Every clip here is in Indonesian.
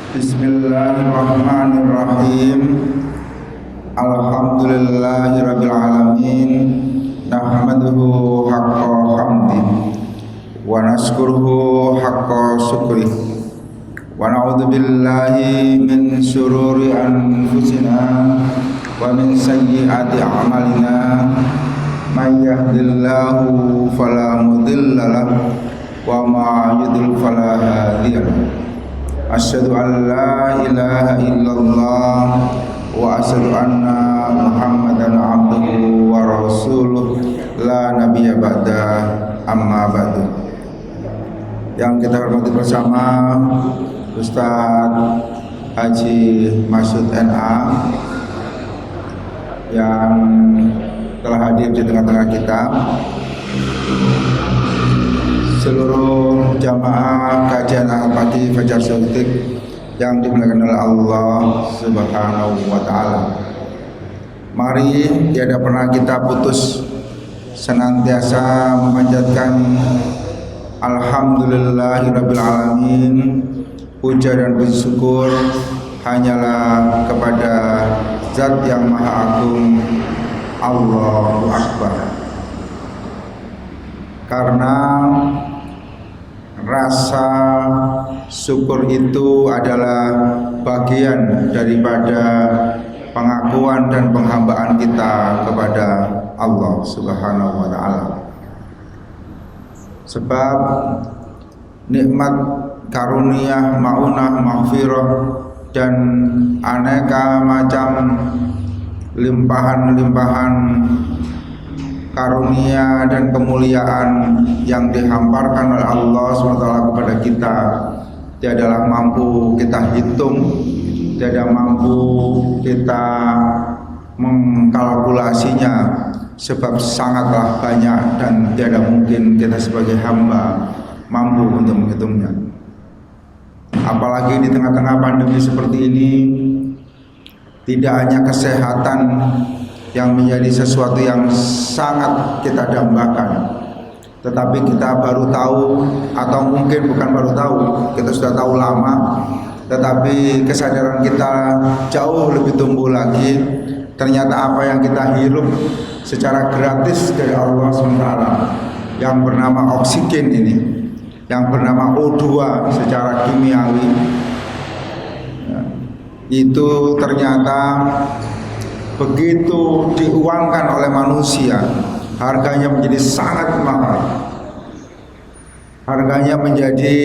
Bismillahirrahmanirrahim. Alhamdulillahirabbil alamin. Nahmaduhu haqqa hamdi wa nashkuruhu haqqa syukri. Wa na'udzu billahi min syururi anfusina wa min sayyiati a'malina. May yahdihillahu fala mudilla lahu wa ma yudlil fala hadiya lahu. Asyhadu an la ilaha illallah wa asyhadu anna Muhammadan abduhu wa rasuluh la nabiyya ba'da, amma ba'du. Yang kita hormati bersama Ustaz Haji Masud NA yang telah hadir di tengah-tengah kita, seluruh jamaah kajian Al-Fatih Fajar Sultik yang dimuliakan oleh Allah Subhanahu wa Ta'ala. Mari tiada pernah kita putus senantiasa memanjatkan Alhamdulillahirabbil alamin. Puja dan puji syukur hanyalah kepada Zat yang Maha Agung, Allahu Akbar. Karena rasa syukur itu adalah bagian daripada pengakuan dan penghambaan kita kepada Allah Subhanahu wa Ta'ala. Sebab nikmat karunia, maunah, maghfirah dan aneka macam limpahan-limpahan karunia dan kemuliaan yang dihamparkan oleh Allah SWT kepada kita tiadalah mampu kita hitung, tidak mampu kita mengkalkulasinya, sebab sangatlah banyak dan tidak mungkin kita sebagai hamba mampu untuk menghitungnya. Apalagi di tengah-tengah pandemi seperti ini, tidak hanya kesehatan yang menjadi sesuatu yang sangat kita dambakan, tetapi kita baru tahu, atau mungkin bukan baru tahu, kita sudah tahu lama, tetapi kesadaran kita jauh lebih tumbuh lagi. Ternyata apa yang kita hirup secara gratis dari Allah SWT yang bernama oksigen ini, yang bernama O2 secara kimiawi, itu ternyata begitu diuangkan oleh manusia, harganya menjadi sangat mahal. Harganya menjadi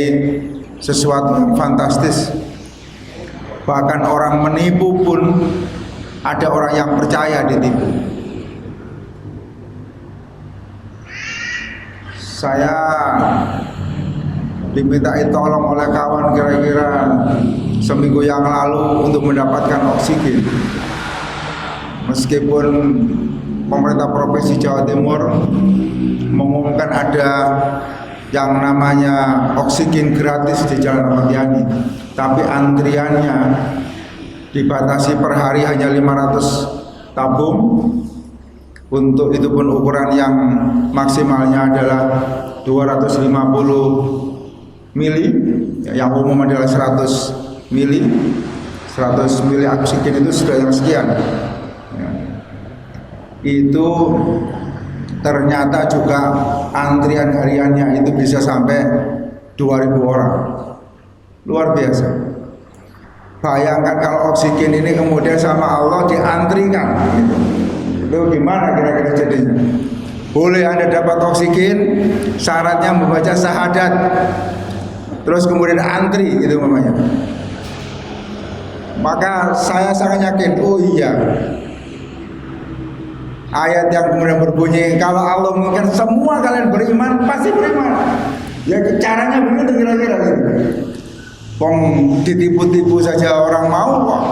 sesuatu yang fantastis. Bahkan orang menipu pun ada orang yang percaya ditipu. Saya dimintai tolong oleh kawan kira-kira seminggu yang lalu untuk mendapatkan oksigen. Meskipun pemerintah Provinsi Jawa Timur mengumumkan ada yang namanya oksigen gratis di Jalan Ahmad Yani, tapi antriannya dibatasi per hari hanya 500 tabung. Untuk itu pun ukuran yang maksimalnya adalah 250 mili, yang umum adalah 100 mili. 100 mili oksigen itu sudah yang sekian. Itu ternyata juga antrian hariannya itu bisa sampai 2.000 orang. Luar biasa. Bayangkan kalau oksigen ini kemudian sama Allah diantrikan, itu gimana kira-kira jadinya? Boleh Anda dapat oksigen, syaratnya membaca syahadat, terus kemudian antri, gitu namanya. Maka saya sangat yakin, oh iya, ayat yang kemudian berbunyi, kalau Allah menginginkan semua kalian beriman, pasti beriman. Ya caranya begitu kira-kira gitu. Pong ditipu-tipu saja orang mau kok.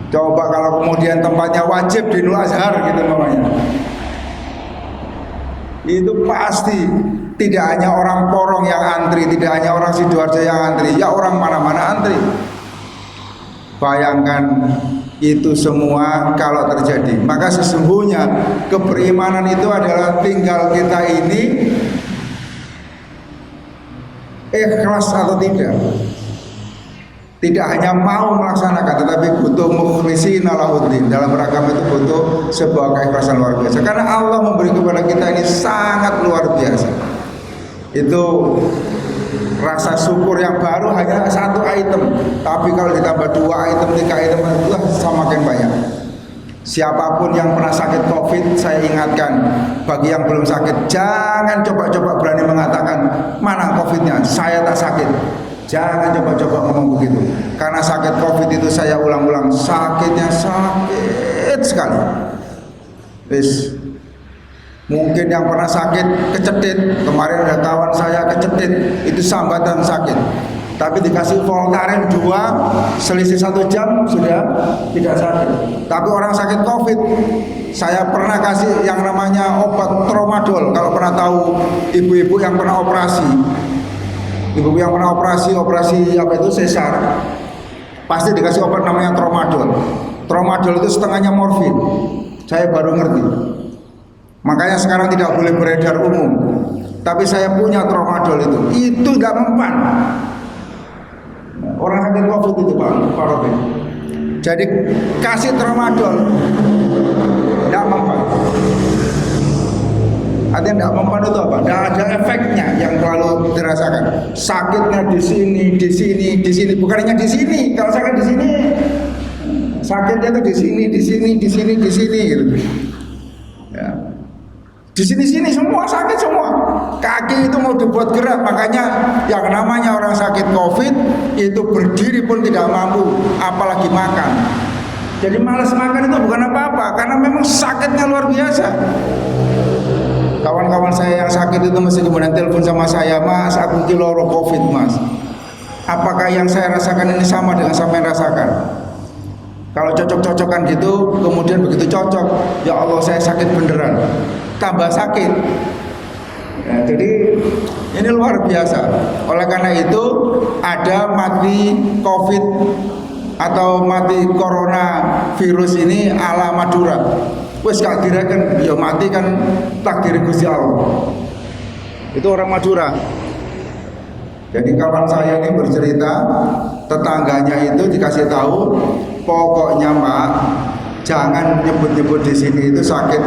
Coba kalau kemudian tempatnya wajib di Nur Azhar gitu namanya. Itu pasti tidak hanya orang Porong yang antri, tidak hanya orang Sidoarjo yang antri, ya orang mana-mana antri. Bayangkan itu semua kalau terjadi, maka sesungguhnya keberimanan itu adalah tinggal kita ini ikhlas atau tidak. tidak hanya mau melaksanakan, tetapi butuh mukhlishina lahuddin. Dalam beragama itu butuh sebuah keikhlasan luar biasa. Karena Allah memberi kepada kita ini sangat luar biasa. Itu rasa syukur yang baru hanya satu item, tapi kalau ditambah 2 item, 3 item, itu semakin banyak. Siapapun yang pernah sakit COVID, saya ingatkan, bagi yang belum sakit, jangan coba-coba berani mengatakan mana COVID-nya, saya tak sakit. Jangan coba-coba ngomong begitu. Karena sakit COVID itu, saya ulang-ulang, sakitnya sakit sekali. Mungkin yang pernah sakit kecetit, kemarin ada kawan saya kecetit, itu sambatan sakit. Tapi dikasih Voltaren 2, selisih 1 jam sudah tidak sakit. Tapi orang sakit COVID, saya pernah kasih yang namanya obat Tramadol. Kalau pernah tahu ibu-ibu yang pernah operasi, operasi apa itu sesar, pasti dikasih obat namanya Tramadol. Tramadol itu setengahnya morfin. Saya baru ngerti. Makanya sekarang tidak boleh beredar umum. Tapi saya punya Tramadol itu nggak mempan. Orang sakit COVID itu Pak Robin. Jadi kasih Tramadol nggak mempan. Artinya tidak mempan itu apa? Tidak ada efeknya yang terlalu dirasakan. Sakitnya di sini, di sini, di sini. Bukan hanya di sini. Kalau sakit di sini, sakitnya itu di sini, di sini, di sini, di sini. Gitu. Ya. Di sini semua sakit semua. Kaki itu mau dibuat gerak, makanya yang namanya orang sakit COVID itu berdiri pun tidak mampu, apalagi makan. Jadi malas makan itu bukan apa-apa, karena memang sakitnya luar biasa. Kawan-kawan saya yang sakit itu mesti kemudian telepon sama saya, Mas, aku loro COVID, Mas. Apakah yang saya rasakan ini sama dengan sampai rasakan? Kalau cocok-cocokan gitu, kemudian begitu cocok, ya Allah saya sakit beneran, tambah sakit. Ya, jadi ini luar biasa. Oleh karena itu ada mati COVID atau mati corona virus ini ala Madura. Wes gak dirakan, ya mati kan takdir Gusti Allah. Itu orang Madura. Jadi kawan saya ini bercerita, tetangganya itu dikasih tahu, pokoknya Mbak, jangan nyebut-nyebut di sini itu sakit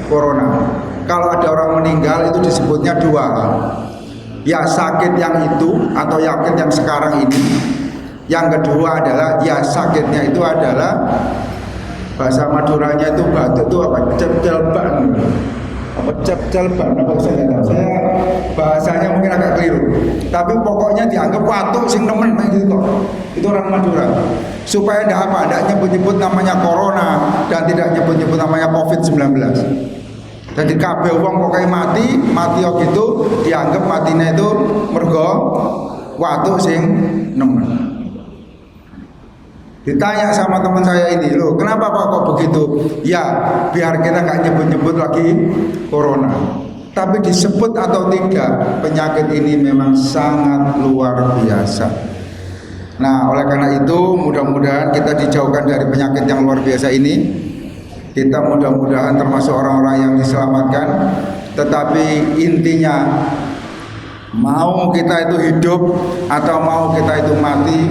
corona. Kalau ada orang meninggal itu disebutnya 2. Ya sakit yang itu atau sakit yang sekarang ini. Yang kedua adalah ya sakitnya itu adalah bahasa Maduranya itu batuk itu apa? Cepjalban. Apa cepjalban? Apa saya tahu. Saya bahasanya mungkin agak keliru. Tapi pokoknya dianggap batuk sing nemen gitu. Itu orang Madura. Supaya tidak nyebut-nyebut namanya corona dan tidak nyebut-nyebut namanya COVID-19. Jadi kabeh wong pokoknya mati gitu dianggap matinya itu mergo batuk sing nemen. Ditanya sama teman saya ini, loh kenapa Pak kok begitu? Ya biar kita gak nyebut-nyebut lagi corona. Tapi disebut atau tidak, penyakit ini memang sangat luar biasa. Nah oleh karena itu mudah-mudahan kita dijauhkan dari penyakit yang luar biasa ini. Kita mudah-mudahan termasuk orang-orang yang diselamatkan. Tetapi intinya, mau kita itu hidup atau mau kita itu mati,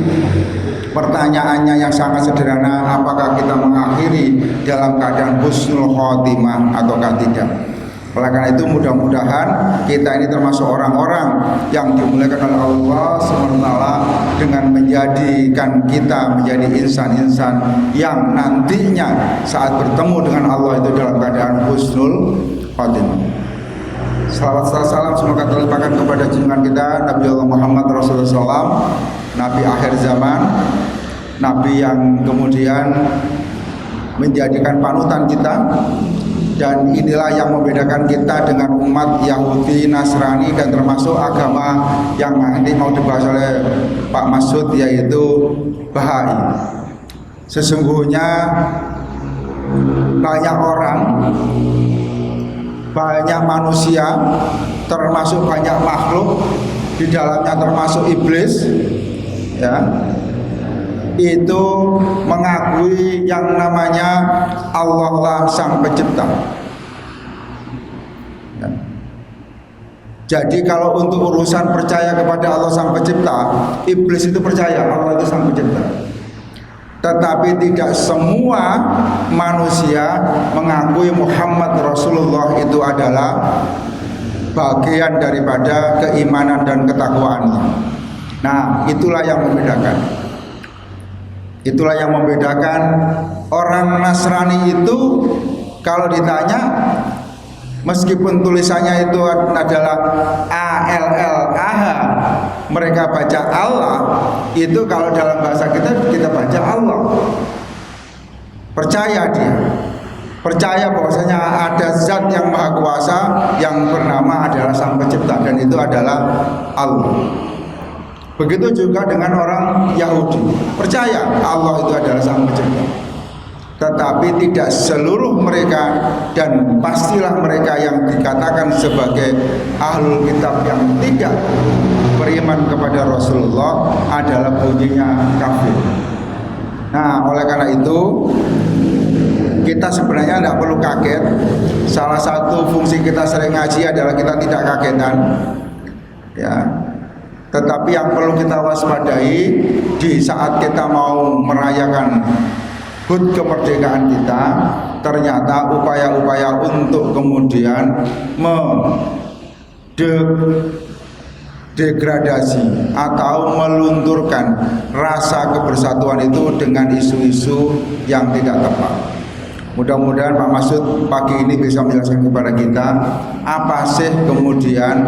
pertanyaannya yang sangat sederhana, apakah kita mengakhiri dalam keadaan husnul khotimah ataukah tidak. Oleh karena itu mudah-mudahan kita ini termasuk orang-orang yang dimuliakan oleh Allah SWT dengan menjadikan kita menjadi insan-insan yang nantinya saat bertemu dengan Allah itu dalam keadaan husnul khotimah. Salawat salam semoga terlimpahkan kepada junjungan kita Nabi Allah Muhammad Rasulullah SAW, Nabi akhir zaman, Nabi yang kemudian menjadikan panutan kita. Dan inilah yang membedakan kita dengan umat Yahudi, Nasrani dan termasuk agama yang nanti mau dibahas oleh Pak Masud, yaitu Bahai. Sesungguhnya banyak orang, banyak manusia, termasuk banyak makhluk, di dalamnya termasuk iblis, ya, itu mengakui yang namanya Allah lah sang pencipta. Ya. Jadi kalau untuk urusan percaya kepada Allah Sang Pencipta, iblis itu percaya Allah itu Sang Pencipta. Tetapi tidak semua manusia mengakui Muhammad Rasulullah itu adalah bagian daripada keimanan dan ketakwaannya. Nah, itulah yang membedakan. Itulah yang membedakan orang Nasrani itu kalau ditanya, meskipun tulisannya itu adalah ALLAH, mereka baca Allah, itu kalau dalam bahasa kita baca Allah. Percaya dia, percaya bahwasanya ada zat yang maha kuasa yang bernama adalah Sang Pencipta, dan itu adalah Allah. Begitu juga dengan orang Yahudi, percaya Allah itu adalah Sang Pencipta. Tetapi tidak seluruh mereka, dan pastilah mereka yang dikatakan sebagai ahlul kitab yang tidak beriman kepada Rasulullah adalah bunyinya kafir. Nah, oleh karena itu kita sebenarnya tidak perlu kaget. Salah satu fungsi kita sering ngaji adalah kita tidak kagetan, ya. Tetapi yang perlu kita waspadai di saat kita mau merayakan HUT kemerdekaan kita, ternyata upaya-upaya untuk kemudian degradasi atau melunturkan rasa kebersatuan itu dengan isu-isu yang tidak tepat. Mudah-mudahan Pak Masud pagi ini bisa menjelaskan kepada kita apa sih kemudian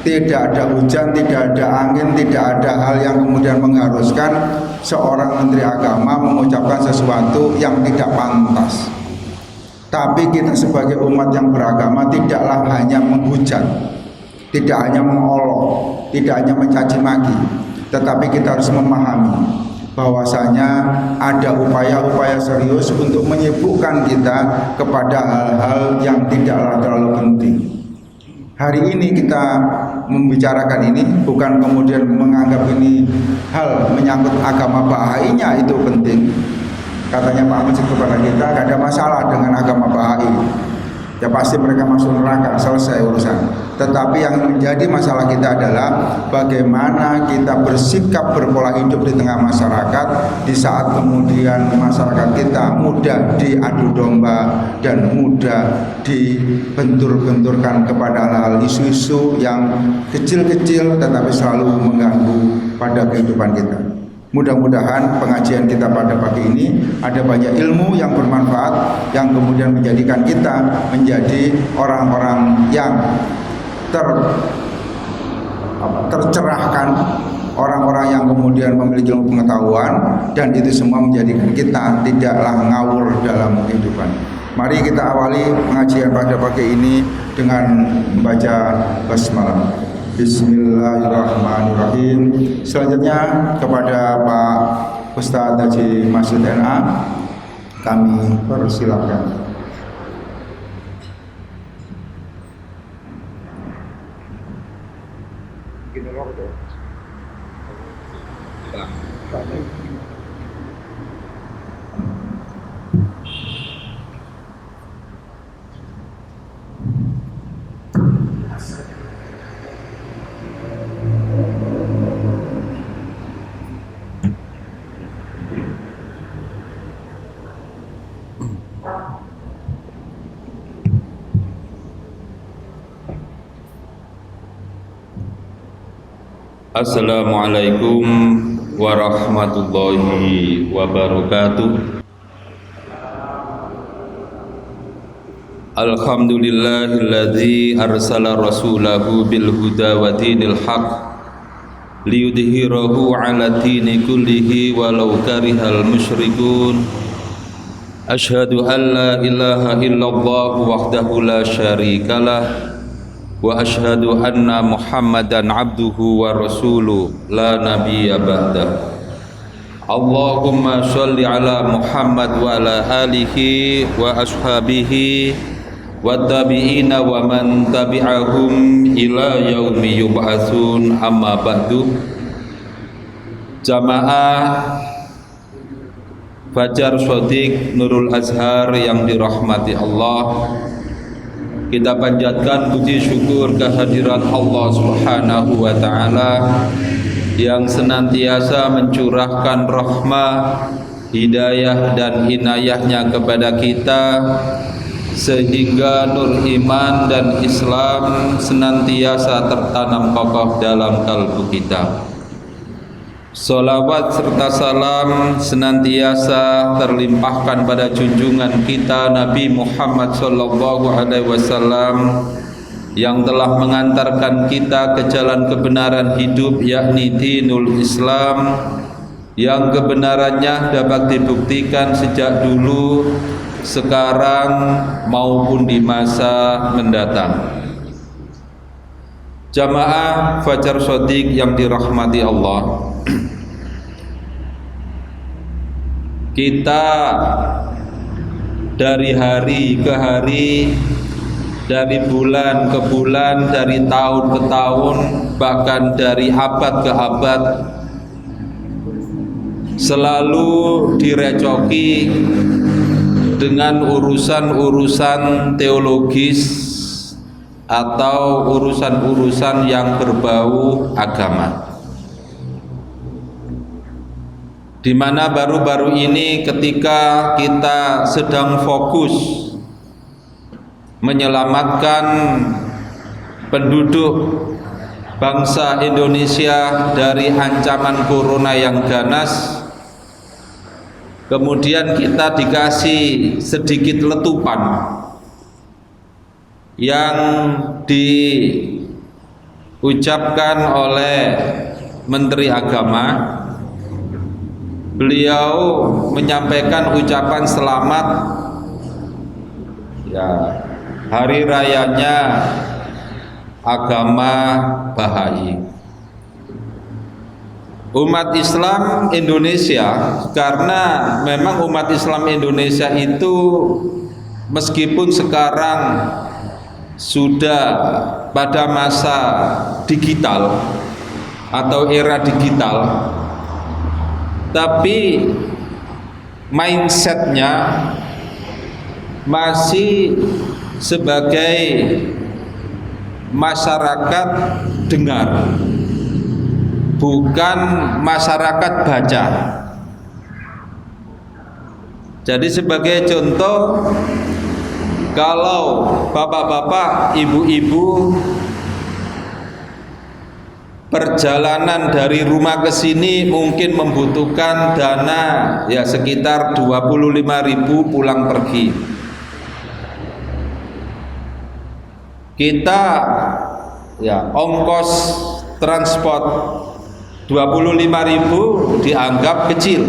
tidak ada hujan, tidak ada angin, tidak ada hal yang kemudian mengharuskan seorang Menteri Agama mengucapkan sesuatu yang tidak pantas. Tapi kita sebagai umat yang beragama tidaklah hanya menghujat, tidak hanya mengolok, tidak hanya mencaci maki, tetapi kita harus memahami bahwasanya ada upaya-upaya serius untuk menyibukkan kita kepada hal-hal yang tidaklah terlalu penting. Hari ini kita membicarakan ini bukan kemudian menganggap ini hal menyangkut agama Bahainya itu penting. Katanya Pak Masjid kepada kita, gak ada masalah dengan agama Bahai, ya pasti mereka masuk neraka, selesai urusan. Tetapi yang menjadi masalah kita adalah bagaimana kita bersikap berpola hidup di tengah masyarakat di saat kemudian masyarakat kita mudah diadu domba dan mudah dibentur-benturkan kepada hal-hal isu-isu yang kecil-kecil tetapi selalu mengganggu pada kehidupan kita. Mudah-mudahan pengajian kita pada pagi ini ada banyak ilmu yang bermanfaat yang kemudian menjadikan kita menjadi orang-orang yang tercerahkan, orang-orang yang kemudian memiliki ilmu pengetahuan, dan itu semua menjadikan kita tidaklah ngawur dalam kehidupan. Mari kita awali pengajian pada pagi ini dengan membaca basmalah. Bismillahirrahmanirrahim. Selanjutnya kepada Pak Ustadz Haji Masud NA kami persilakan. Assalamualaikum warahmatullahi wabarakatuh. Alhamdulillahilladzi arsala rasulahu bil huda wa dinil haq liyudhhirahu ala dini kullihi walau karihal musyrikun. Asyhadu an la ilaha illallah wahdahu la syarikalah wa asyhadu anna Muhammadan abduhu wa rasuluh la nabiyya ba'dah. Allahumma sholli ala Muhammad wa ala alihi wa ashabihi wa tabi'ina wa man tabi'ahum ila yaumi yub'atsun, amma ba'du. Jamaah Fajar Shodiq Nurul Azhar yang dirahmati Allah, kita panjatkan puji syukur kehadirat Allah Subhanahu wa taala yang senantiasa mencurahkan rahmah, hidayah dan inayahnya kepada kita, sehingga nur iman dan Islam senantiasa tertanam kokoh dalam kalbu kita. Salawat serta salam senantiasa terlimpahkan pada junjungan kita Nabi Muhammad sallallahu alaihi wasallam yang telah mengantarkan kita ke jalan kebenaran hidup, yakni dinul Islam, yang kebenarannya dapat dibuktikan sejak dulu, sekarang maupun di masa mendatang. Jamaah Fajar Shadiq yang dirahmati Allah, kita dari hari ke hari, dari bulan ke bulan, dari tahun ke tahun, bahkan dari abad ke abad, selalu direcoki dengan urusan-urusan teologis atau urusan-urusan yang berbau agama. Di mana baru-baru ini ketika kita sedang fokus menyelamatkan penduduk bangsa Indonesia dari ancaman corona yang ganas, kemudian kita dikasih sedikit letupan yang diucapkan oleh Menteri Agama. Beliau menyampaikan ucapan selamat ya hari rayanya agama Bahai. Umat Islam Indonesia, karena memang umat Islam Indonesia itu meskipun sekarang sudah pada masa digital atau era digital, tapi mindsetnya masih sebagai masyarakat dengar, bukan masyarakat baca. Jadi sebagai contoh, kalau bapak-bapak, ibu-ibu perjalanan dari rumah ke sini mungkin membutuhkan dana ya sekitar 25.000 pulang pergi. Kita ya ongkos transport 25.000 dianggap kecil.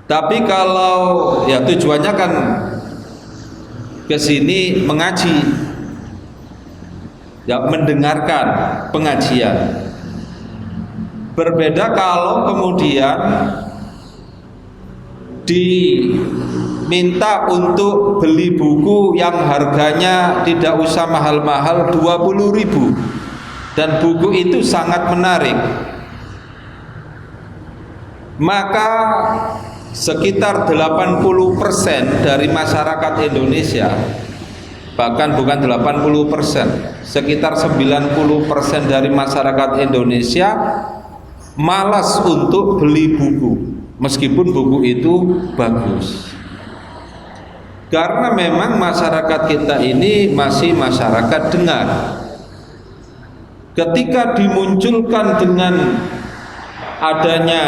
Tapi kalau ya tujuannya kan ke sini mengaji, ya mendengarkan pengajian. Berbeda kalau kemudian diminta untuk beli buku yang harganya tidak usah mahal-mahal 20.000, dan buku itu sangat menarik, maka sekitar 80% dari masyarakat Indonesia, bahkan bukan 80%, sekitar 90% dari masyarakat Indonesia malas untuk beli buku meskipun buku itu bagus. Karena memang masyarakat kita ini masih masyarakat dengar. Ketika dimunculkan dengan adanya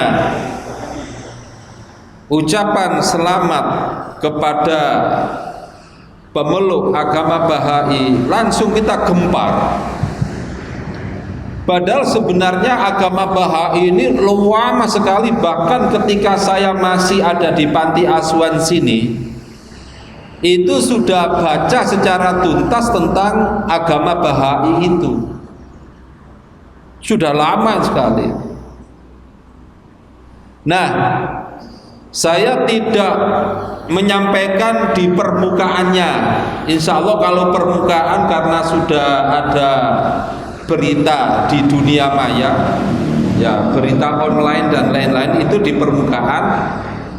ucapan selamat kepada pemeluk agama Bahai, langsung kita gempar. Padahal sebenarnya agama Bahai ini lama sekali, bahkan ketika saya masih ada di panti asuhan sini, itu sudah baca secara tuntas tentang agama Bahai itu. Sudah lama sekali. Nah, saya tidak menyampaikan di permukaannya. Insya Allah kalau permukaan, karena sudah ada berita di dunia maya, ya berita online dan lain-lain, itu di permukaan.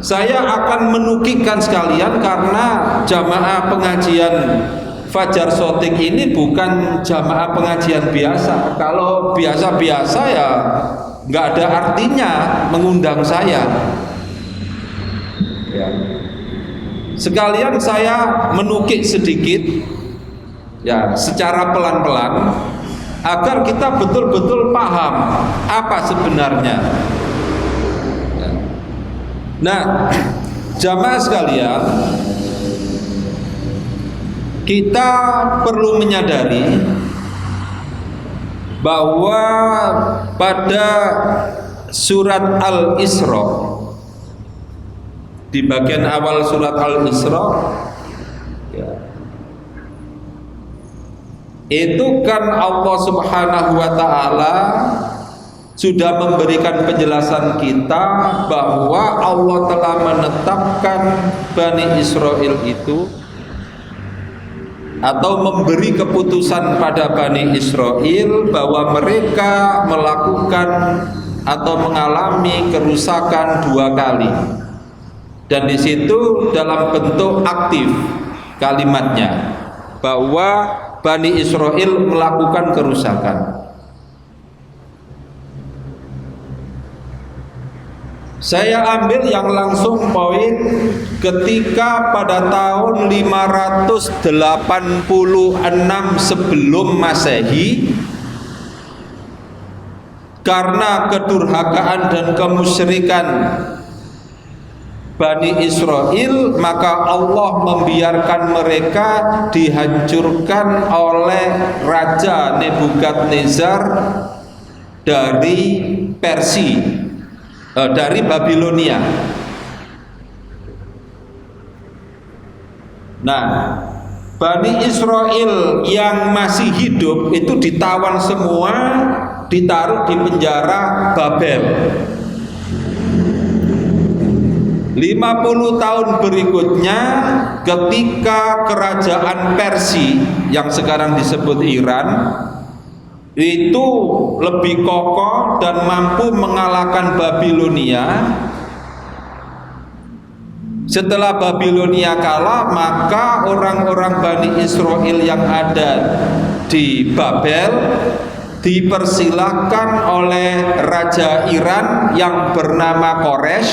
saya akan menukikkan sekalian karena jamaah pengajian Fajar Sotik ini bukan jamaah pengajian biasa. Kalau biasa-biasa ya nggak ada artinya mengundang saya. Ya. Sekalian saya menukik sedikit, ya, secara pelan-pelan agar kita betul-betul paham apa sebenarnya. Nah, jamaah sekalian, kita perlu menyadari bahwa pada surat Al-Isra, di bagian awal surat Al-Isra, ya, itu kan Allah Subhanahu wa ta'ala sudah memberikan penjelasan kita bahwa Allah telah menetapkan Bani Israel itu, atau memberi keputusan pada Bani Israel bahwa mereka melakukan atau mengalami kerusakan 2 kali, dan di situ dalam bentuk aktif kalimatnya bahwa Bani Israel melakukan kerusakan. Saya ambil yang langsung poin ketika pada tahun 586 sebelum Masehi, karena kedurhakaan dan kemusyrikan Bani Israel, maka Allah membiarkan mereka dihancurkan oleh Raja Nebukadnezar dari dari Babilonia. Nah, Bani Israel yang masih hidup itu ditawan semua, ditaruh di penjara Babel. 50 tahun berikutnya, ketika kerajaan Persia yang sekarang disebut Iran itu lebih kokoh dan mampu mengalahkan Babilonia. Setelah Babilonia kalah, maka orang-orang Bani Israel yang ada di Babel dipersilahkan oleh Raja Iran yang bernama Kores.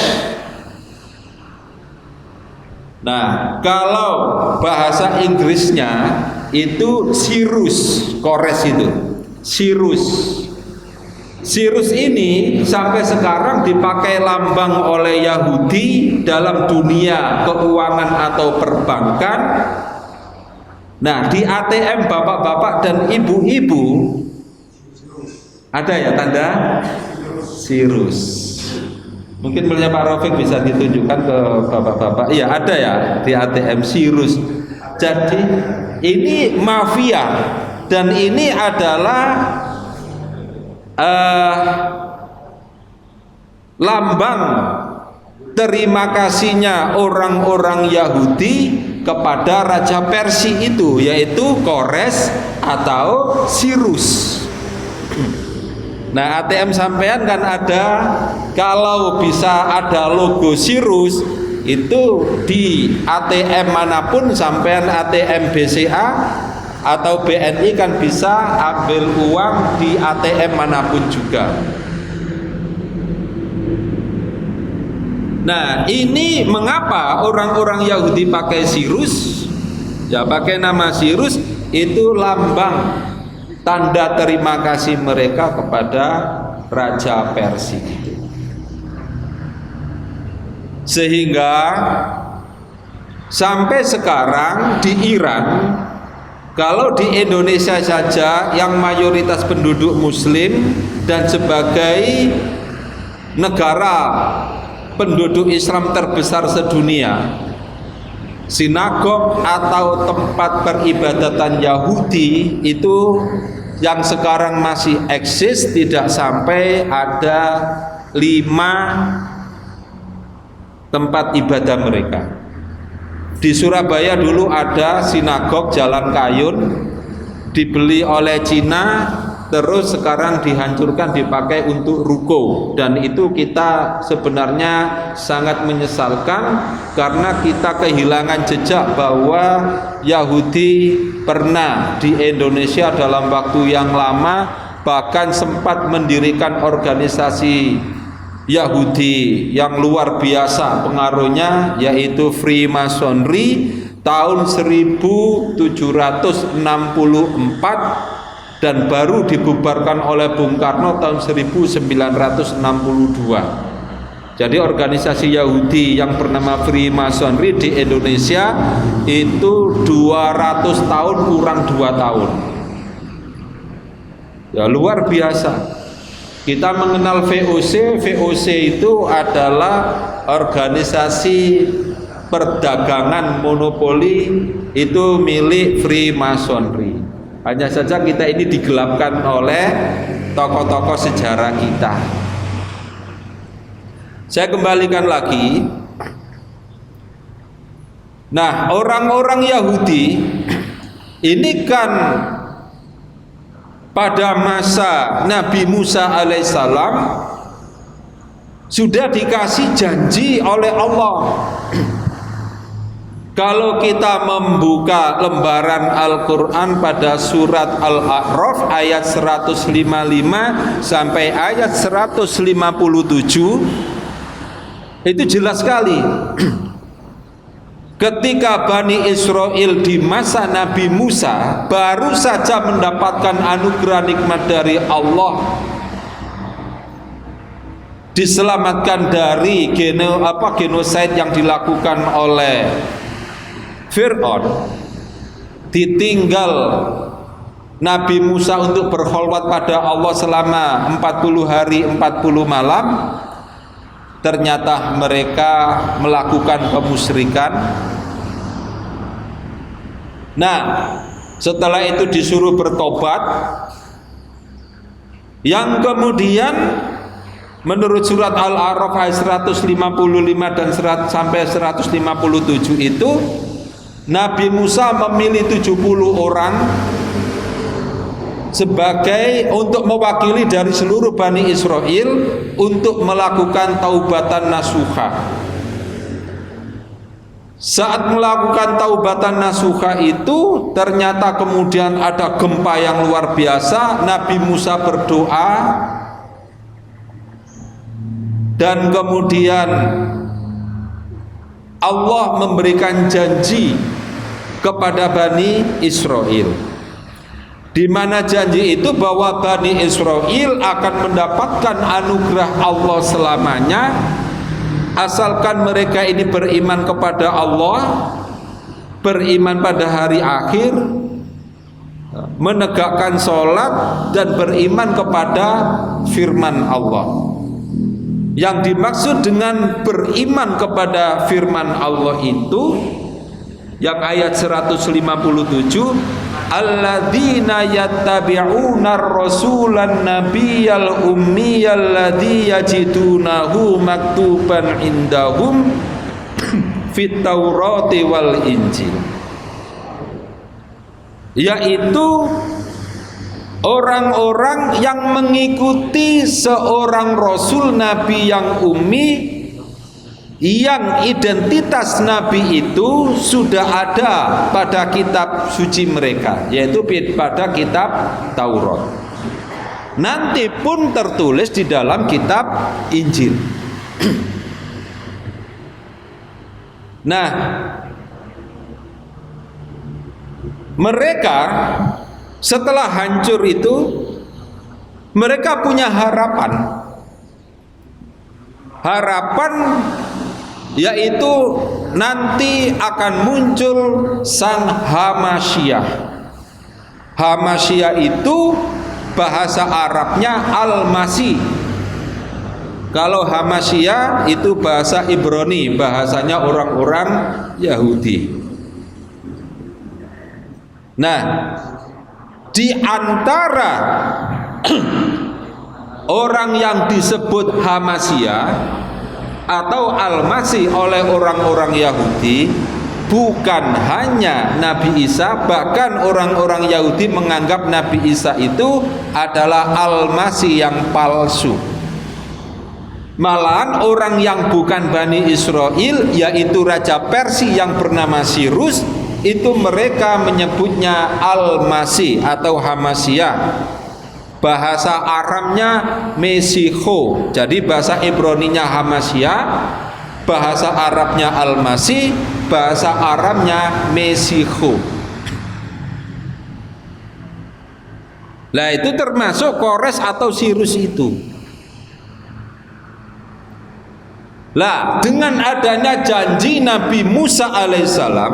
Nah, kalau bahasa Inggrisnya itu Cyrus, Kores itu Cyrus ini sampai sekarang dipakai lambang oleh Yahudi dalam dunia keuangan atau perbankan. Nah, di ATM bapak-bapak dan ibu-ibu ada ya tanda Cyrus. Mungkin punya Pak Rafiq bisa ditunjukkan ke bapak-bapak. Iya, ada ya di ATM Cyrus. Jadi ini mafia, dan ini adalah lambang terima kasihnya orang-orang Yahudi kepada Raja Persia itu, yaitu Kores atau Cyrus. Nah, ATM sampean kan ada, kalau bisa ada logo Cyrus itu di ATM manapun sampean, ATM BCA atau BNI kan bisa ambil uang di ATM manapun juga. Nah, ini mengapa orang-orang Yahudi pakai Cyrus? Ya, pakai nama Cyrus itu lambang tanda terima kasih mereka kepada Raja Persia itu. Sehingga sampai sekarang di Iran, kalau di Indonesia saja yang mayoritas penduduk Muslim dan sebagai negara penduduk Islam terbesar sedunia, sinagog atau tempat peribadatan Yahudi itu yang sekarang masih eksis tidak sampai ada 5 tempat ibadah mereka. Di Surabaya dulu ada sinagog Jalan Kayun, dibeli oleh Cina terus sekarang dihancurkan dipakai untuk ruko, dan itu kita sebenarnya sangat menyesalkan karena kita kehilangan jejak bahwa Yahudi pernah di Indonesia dalam waktu yang lama, bahkan sempat mendirikan organisasi Yahudi yang luar biasa pengaruhnya, yaitu Freemasonry tahun 1764 dan baru dibubarkan oleh Bung Karno tahun 1962. Jadi organisasi Yahudi yang bernama Freemasonry di Indonesia itu 200 tahun kurang 2 tahun. Ya, luar biasa. Kita mengenal VOC. VOC itu adalah organisasi perdagangan monopoli, itu milik Freemasonry. Hanya saja kita ini digelapkan oleh tokoh-tokoh sejarah kita. Saya kembalikan lagi. Nah, orang-orang Yahudi ini kan pada masa Nabi Musa alaihissalam sudah dikasih janji oleh Allah. Kalau kita membuka lembaran Al-Quran pada surat Al-A'raf ayat 155 sampai ayat 157, itu jelas sekali. Ketika Bani Israel di masa Nabi Musa baru saja mendapatkan anugerah nikmat dari Allah, diselamatkan dari genosida yang dilakukan oleh Fir'aun, ditinggal Nabi Musa untuk berkholwat pada Allah selama 40 hari 40 malam, ternyata mereka melakukan kemusyrikan. Nah, setelah itu disuruh bertobat, yang kemudian menurut surat Al-A'raf ayat 155 dan sampai 157 itu Nabi Musa memilih 70 orang sebagai untuk mewakili dari seluruh Bani Israel untuk melakukan taubatan nasuha. Saat melakukan taubatan nasuha itu ternyata kemudian ada gempa yang luar biasa. Nabi Musa berdoa dan kemudian Allah memberikan janji kepada Bani Israel, di mana janji itu bahwa Bani Israel akan mendapatkan anugerah Allah selamanya asalkan mereka ini beriman kepada Allah, beriman pada hari akhir, menegakkan sholat, dan beriman kepada firman Allah. Yang dimaksud dengan beriman kepada firman Allah itu yang ayat 157, alladzina yattabi'una ar-rasulan nabiyyal ummiyal ladzi yajidunahu maktuban indahum fit taurati wal injil, yaitu orang-orang yang mengikuti seorang rasul nabi yang ummi, yang identitas nabi itu sudah ada pada kitab suci mereka, yaitu pada kitab Taurat. Nanti pun tertulis di dalam kitab Injil. Nah, mereka setelah hancur itu mereka punya harapan yaitu nanti akan muncul sang Hamasyah. Hamasyah itu bahasa Arabnya Al-Masih. Kalau Hamasyah itu bahasa Ibrani, bahasanya orang-orang Yahudi. Nah, di antara orang yang disebut Hamasyah atau Al-Masih oleh orang-orang Yahudi bukan hanya Nabi Isa, bahkan orang-orang Yahudi menganggap Nabi Isa itu adalah Al-Masih yang palsu. Malahan orang yang bukan Bani Israel, yaitu Raja Persia yang bernama Sirus, itu mereka menyebutnya Al-Masih atau Hamasyah. Bahasa Aramnya Mesiho, jadi bahasa Ibraninya Hamasyah, bahasa Arabnya Al-Masih, bahasa Aramnya Mesiho. Nah itu termasuk Kores atau Sirus itu. Lah dengan adanya janji Nabi Musa alaihissalam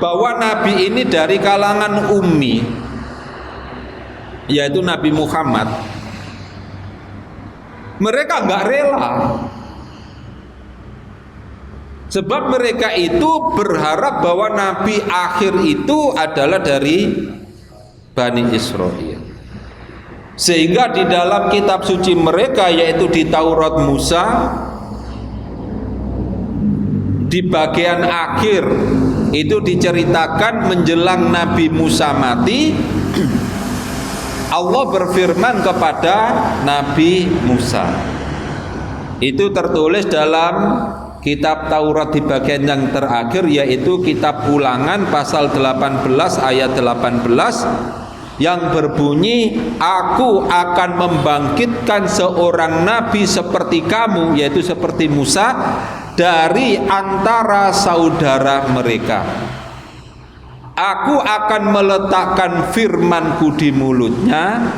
bahwa Nabi ini dari kalangan ummi, yaitu Nabi Muhammad, mereka nggak rela. Sebab mereka itu berharap bahwa Nabi akhir itu adalah dari Bani Israel. Sehingga di dalam kitab suci mereka, yaitu di Taurat Musa, di bagian akhir itu diceritakan menjelang Nabi Musa mati, Allah berfirman kepada Nabi Musa. Itu tertulis dalam kitab Taurat di bagian yang terakhir, yaitu kitab Ulangan pasal 18 ayat 18, yang berbunyi, aku akan membangkitkan seorang nabi seperti kamu, yaitu seperti Musa, dari antara saudara mereka. Aku akan meletakkan firmanku di mulutnya,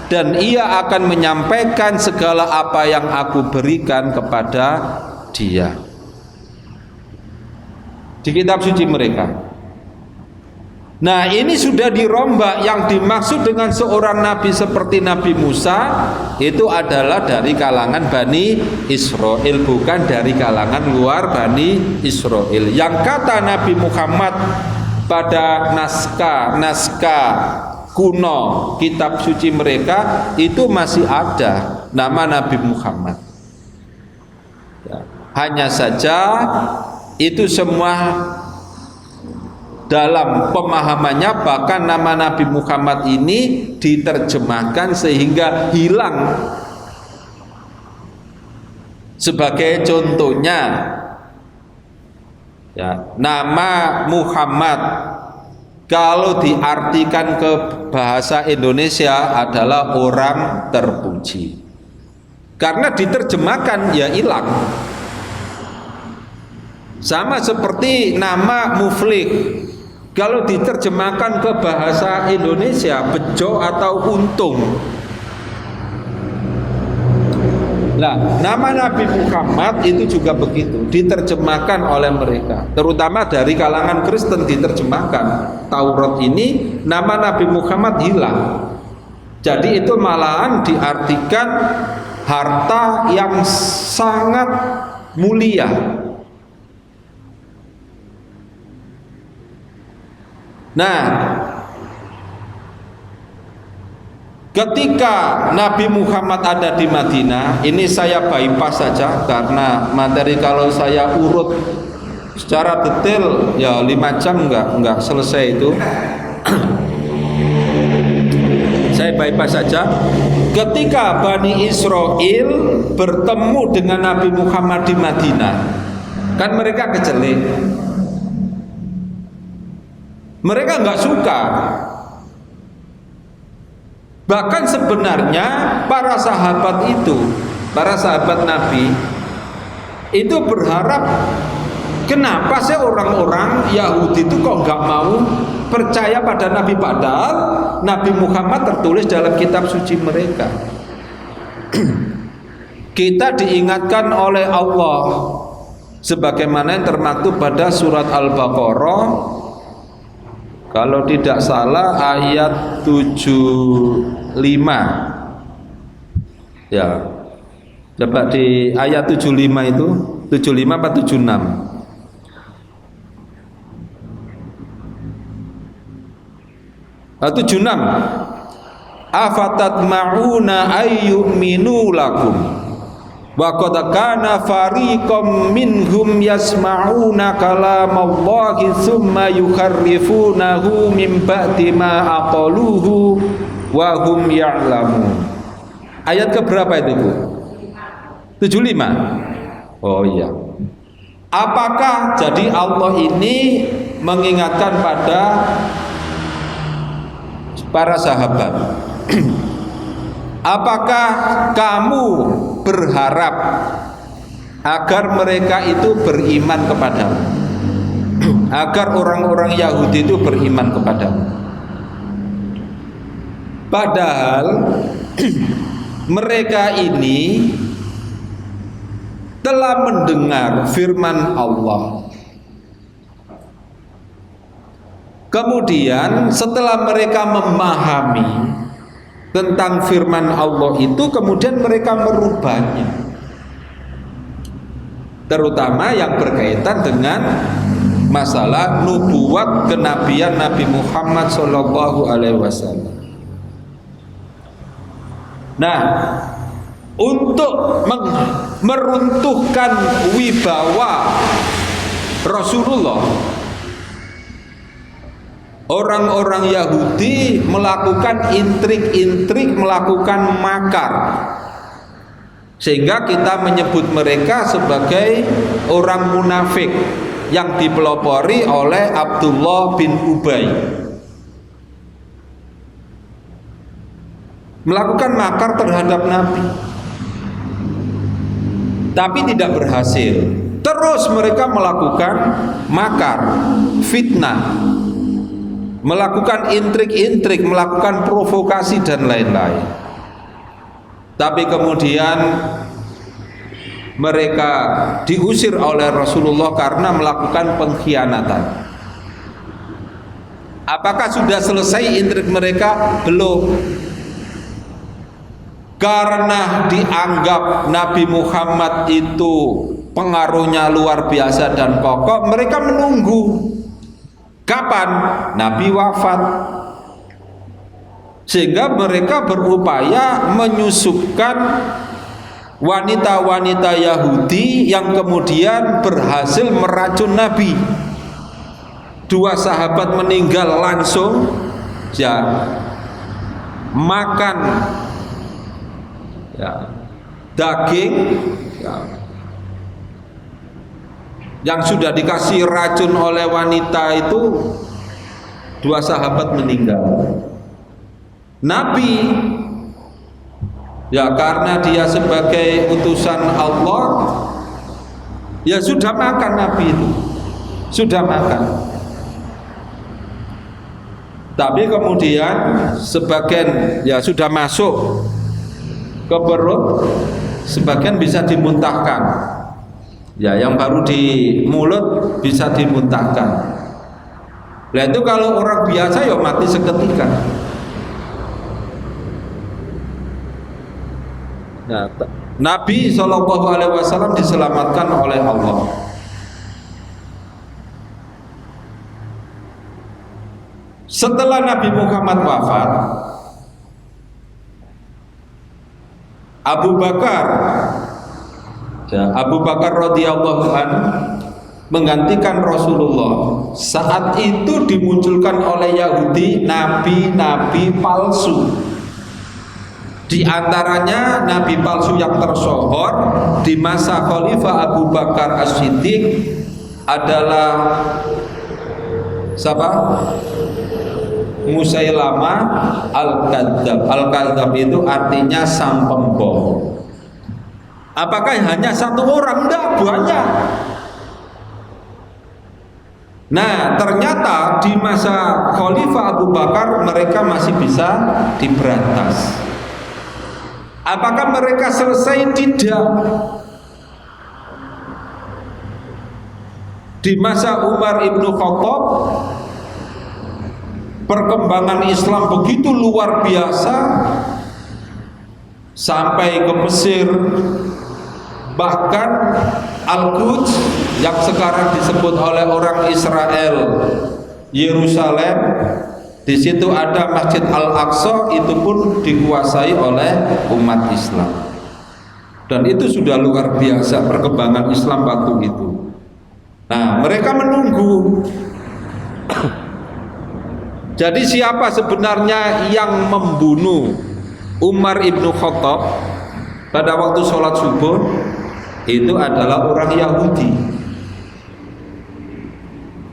dan ia akan menyampaikan segala apa yang aku berikan kepada dia. Di kitab suci mereka. Nah ini sudah dirombak. Yang dimaksud dengan seorang nabi seperti Nabi Musa itu adalah dari kalangan Bani Israel, bukan dari kalangan luar Bani Israel. Yang kata Nabi Muhammad pada naskah kuno kitab suci mereka itu masih ada nama Nabi Muhammad ya. Hanya saja itu semua dalam pemahamannya, bahkan nama Nabi Muhammad ini diterjemahkan sehingga hilang. Sebagai contohnya ya, nama Muhammad kalau diartikan ke bahasa Indonesia adalah orang terpuji. Karena diterjemahkan ya hilang. Sama seperti nama Muflih, kalau diterjemahkan ke bahasa Indonesia bejo atau untung. Nah, nama Nabi Muhammad itu juga begitu, diterjemahkan oleh mereka, terutama dari kalangan Kristen diterjemahkan. Taurat ini nama Nabi Muhammad hilang. Jadi itu malahan diartikan harta yang sangat mulia. Nah, ketika Nabi Muhammad ada di Madinah, ini saya bypass saja karena materi kalau saya urut secara detail ya 5 jam enggak selesai itu. Saya bypass saja. Ketika Bani Israel bertemu dengan Nabi Muhammad di Madinah, kan mereka kecelek. Mereka nggak suka. Bahkan sebenarnya para sahabat Nabi itu berharap, kenapa sih orang-orang Yahudi itu kok nggak mau percaya pada Nabi, padahal Nabi Muhammad tertulis dalam kitab suci mereka. Kita diingatkan oleh Allah sebagaimana yang termaktub pada surat Al-Baqarah, kalau tidak salah ayat 75. Ya. Coba di ayat 75 itu, 75 apa 76? Ah, 76. Afatatma'una ayyuminu lakum wa qad kana fariqam minhum yasma'una kalamallahi tsumma yuharrifunahu min ba'di ma aqaluhu wa hum ya'lamun. Ayat keberapa itu, Bu? 75. Oh iya. Apakah jadi Allah ini mengingatkan pada para sahabat, apakah kamu berharap agar mereka itu beriman kepadamu, agar orang-orang Yahudi itu beriman kepadamu? Padahal mereka ini telah mendengar firman Allah. Kemudian setelah mereka memahami tentang firman Allah itu, kemudian mereka merubahnya, terutama yang berkaitan dengan masalah nubuat kenabian Nabi Muhammad SAW. Nah, untuk meruntuhkan wibawa Rasulullah, orang-orang Yahudi melakukan intrik-intrik, melakukan makar, sehingga kita menyebut mereka sebagai orang munafik yang dipelopori oleh Abdullah bin Ubay. Melakukan makar terhadap Nabi, tapi tidak berhasil. Terus mereka melakukan makar, fitnah, melakukan intrik-intrik, melakukan provokasi dan lain-lain. Tapi kemudian mereka diusir oleh Rasulullah karena melakukan pengkhianatan. Apakah sudah selesai intrik mereka? Belum. Karena dianggap Nabi Muhammad itu pengaruhnya luar biasa dan kokoh, mereka menunggu kapan Nabi wafat, sehingga mereka berupaya menyusupkan wanita-wanita Yahudi yang kemudian berhasil meracun Nabi. 2 sahabat meninggal langsung, ya, makan daging yang sudah dikasih racun oleh wanita itu. 2 sahabat meninggal. Nabi, ya karena dia sebagai utusan Allah, ya sudah makan. Nabi itu sudah makan. Tapi kemudian sebagian ya sudah masuk ke perut, sebagian bisa dimuntahkan. Ya, yang baru di mulut bisa dimuntahkan. Nah itu kalau orang biasa ya mati seketika. Nah, Nabi SAW diselamatkan oleh Allah. Setelah Nabi Muhammad wafat, Abu Bakar radhiyallahu anhu menggantikan Rasulullah. Saat itu dimunculkan oleh Yahudi nabi-nabi palsu. Di antaranya nabi palsu yang tersohor di masa Khalifah Abu Bakar As-Siddiq adalah siapa? Musailamah Al-Kadzab. Al-Kadzab itu artinya sang pembohong. Apakah hanya 1 orang? Enggak, banyak. Nah, ternyata di masa Khalifah Abu Bakar mereka masih bisa diberantas. Apakah mereka selesai? Tidak. Di masa Umar ibnu Khattab perkembangan Islam begitu luar biasa sampai ke Mesir, bahkan Al-Quds yang sekarang disebut oleh orang Israel Yerusalem, di situ ada Masjid Al-Aqsa, itu pun dikuasai oleh umat Islam. Dan itu sudah luar biasa perkembangan Islam waktu itu. Nah, mereka menunggu. Jadi siapa sebenarnya yang membunuh Umar ibnu Khattab pada waktu sholat subuh? Itu adalah orang Yahudi,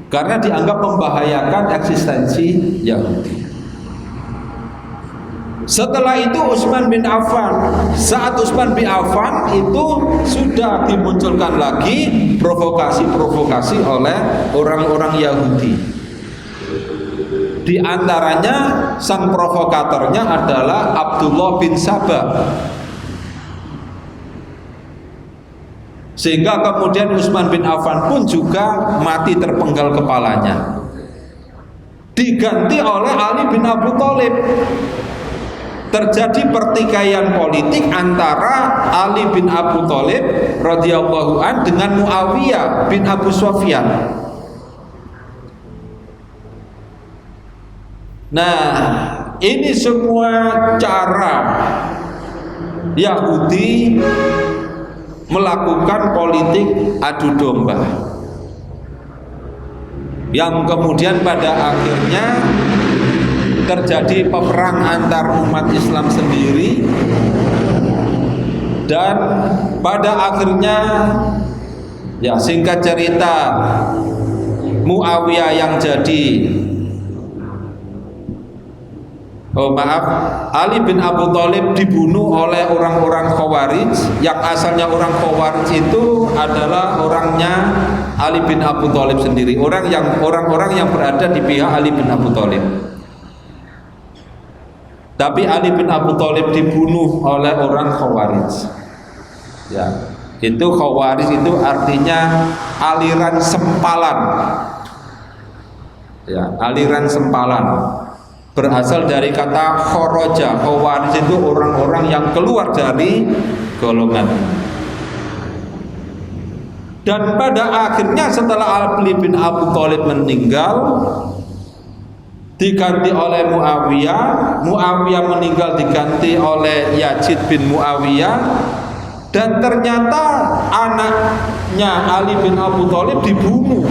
karena dianggap membahayakan eksistensi Yahudi. Setelah itu Utsman bin Affan. Saat Utsman bin Affan itu sudah dimunculkan lagi provokasi-provokasi oleh orang-orang Yahudi. Di antaranya sang provokatornya adalah Abdullah bin Sabah. Sehingga kemudian Utsman bin Affan pun juga mati terpenggal kepalanya. Diganti oleh Ali bin Abi Thalib. Terjadi pertikaian politik antara Ali bin Abi Thalib radhiyallahu an dengan Muawiyah bin Abu Sufyan. Nah, ini semua cara Yahudi melakukan politik adu domba, yang kemudian pada akhirnya terjadi peperang antar umat Islam sendiri, dan pada akhirnya ya singkat cerita Muawiyah yang jadi Ali bin Abi Thalib dibunuh oleh orang-orang Khawarij, yang asalnya orang Khawarij itu adalah orangnya Ali bin Abi Thalib sendiri, orang-orang yang berada di pihak Ali bin Abi Thalib. Tapi Ali bin Abi Thalib dibunuh oleh orang Khawarij. Ya, itu Khawarij itu artinya aliran sempalan. Ya, aliran sempalan. Berasal dari kata khoroja. Khawarij itu orang-orang yang keluar dari golongan. Dan pada akhirnya setelah Ali bin Abi Thalib meninggal, diganti oleh Muawiyah. Muawiyah meninggal diganti oleh Yazid bin Muawiyah, dan ternyata anaknya Ali bin Abi Thalib dibunuh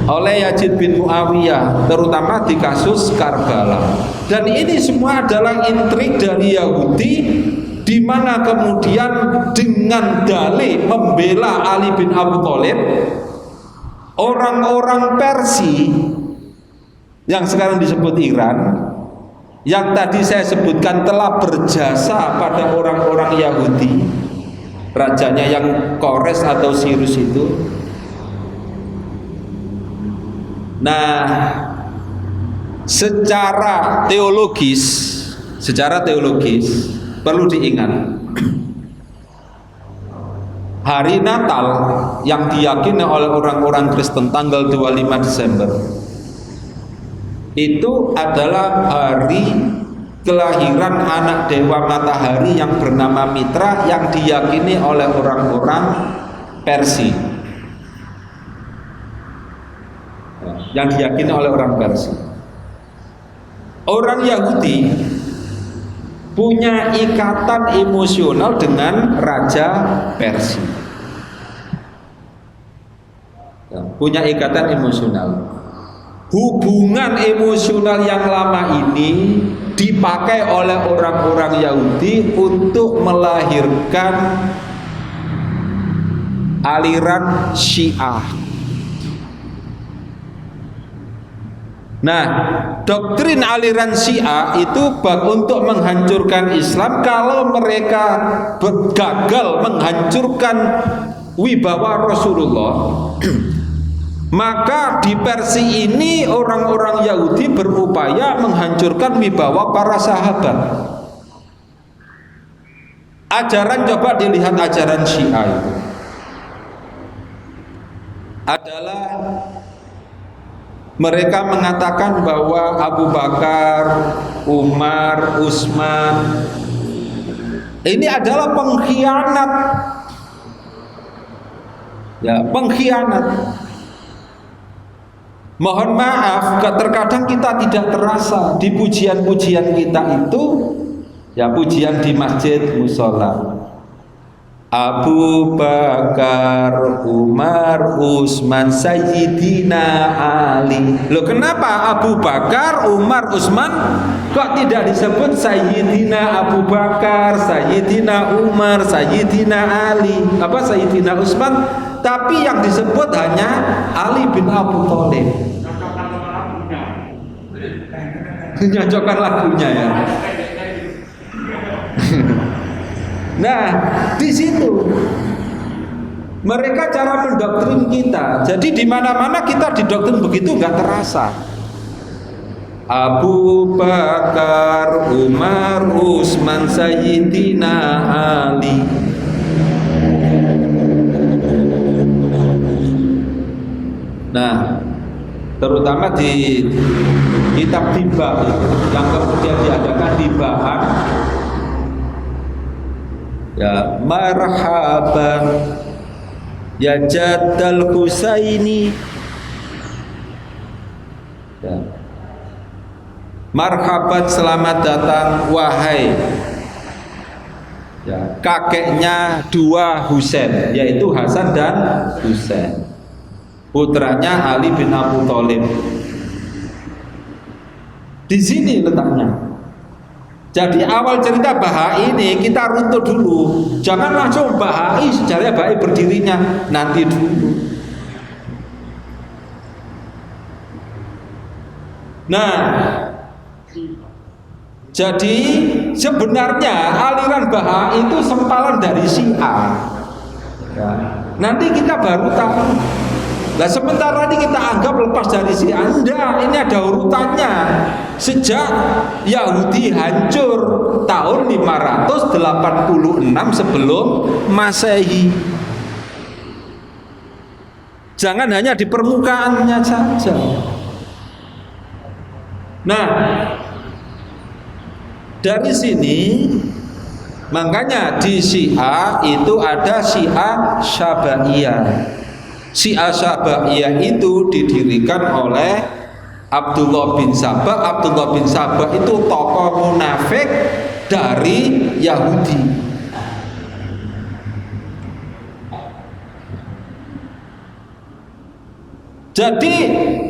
oleh Yazid bin Muawiyah, terutama di kasus Karbala. Dan ini semua adalah intrik dari Yahudi, di mana kemudian dengan dalih membela Ali bin Abi Thalib, orang-orang Persia yang sekarang disebut Iran, yang tadi saya sebutkan telah berjasa pada orang-orang Yahudi, rajanya yang Kores atau Sirus itu. Nah, secara teologis perlu diingat, hari Natal yang diyakini oleh orang-orang Kristen tanggal 25 Desember itu adalah hari kelahiran anak dewa matahari yang bernama Mitra, yang diyakini oleh orang-orang Persia. Yang diyakini oleh orang Persia. Orang Yahudi punya ikatan emosional dengan Raja Persia. Ya, punya ikatan emosional. Hubungan emosional yang lama ini dipakai oleh orang-orang Yahudi untuk melahirkan aliran Syiah. Nah, doktrin aliran Syiah itu untuk menghancurkan Islam. Kalau mereka gagal menghancurkan wibawa Rasulullah, maka di Persia ini orang-orang Yahudi berupaya menghancurkan wibawa para sahabat. Ajaran, coba dilihat ajaran Syiah itu adalah mereka mengatakan bahwa Abu Bakar, Umar, Utsman ini adalah pengkhianat. Ya, pengkhianat. Mohon maaf, terkadang kita tidak terasa di pujian-pujian kita itu, ya pujian di masjid, musola, Abu Bakar, Umar, Utsman, Sayyidina Ali. Loh kenapa Abu Bakar, Umar, Utsman kok tidak disebut Sayyidina Abu Bakar, Sayyidina Umar, Sayyidina Ali, apa Sayyidina Utsman, tapi yang disebut hanya Ali bin Abu Thalib. Nyocokkan lagunya ya. Nah, di situ mereka cara mendoktrin kita. Jadi di mana-mana kita didoktrin begitu nggak terasa. Abu Bakar, Umar, Utsman, Sayyidina Ali. Nah, terutama di kitab Tiba yang kemudian diadakan di Bahan, ya marhaban ya Jaddal Husaini, ya. Marhaban, selamat datang wahai ya, kakeknya dua Husain, yaitu Hasan dan Husain, putranya Ali bin Abu Thalib. Di sini letaknya. Jadi awal cerita Bahai ini kita runtut dulu. Jangan langsung Bahai sejarah Bahai berdirinya, nanti dulu. Nah, jadi sebenarnya aliran Bahai itu sempalan dari Syiah. Ya. Nanti kita baru tahu. Nah sementara ini kita anggap lepas dari Syiah, enggak, ini ada urutannya. Sejak Yahudi hancur tahun 586 sebelum Masehi. Jangan hanya di permukaannya saja. Nah, dari sini makanya di Syiah itu ada Syiah Syabaiyah. Syiah Syabaiyah itu didirikan oleh Abdullah bin Sabah. Abdullah bin Sabah itu tokoh munafik dari Yahudi. Jadi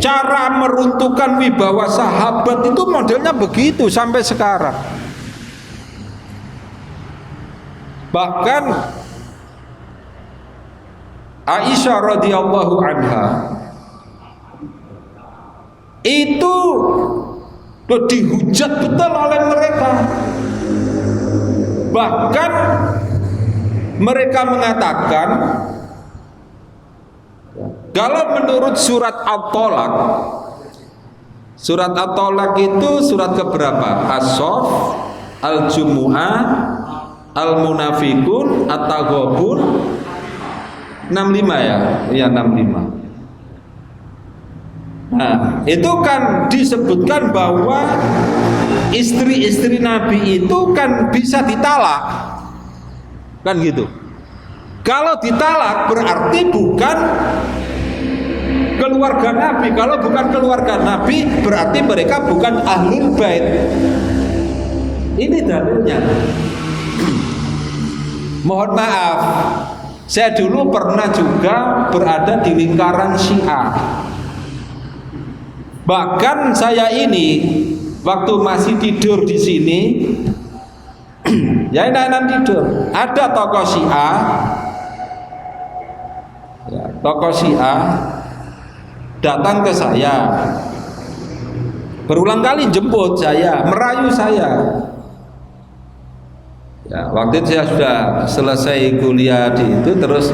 cara meruntuhkan wibawa sahabat itu modelnya begitu sampai sekarang. Bahkan Aisyah radhiyallahu anha itu dihujat betul oleh mereka. Bahkan mereka mengatakan kalau menurut surat At-Tolak, surat At-Tolak itu surat keberapa? As-Saff, Al-Jumu'ah, Al-Munafikun, At-Taghabun, 65 ya? Iya 65. Nah, itu kan disebutkan bahwa istri-istri Nabi itu kan bisa ditalak. Kan gitu. Kalau ditalak berarti bukan keluarga Nabi. Kalau bukan keluarga Nabi berarti mereka bukan ahlul bait. Ini dalilnya. Mohon maaf, saya dulu pernah juga berada di lingkaran Syiah. Bahkan saya ini waktu masih tidur di sini, ya enak-enak tidur, ada tokoh Syiah, ya, tokoh Syiah datang ke saya, berulang kali jemput saya, merayu saya. Ya, waktu itu saya sudah selesai kuliah di itu, terus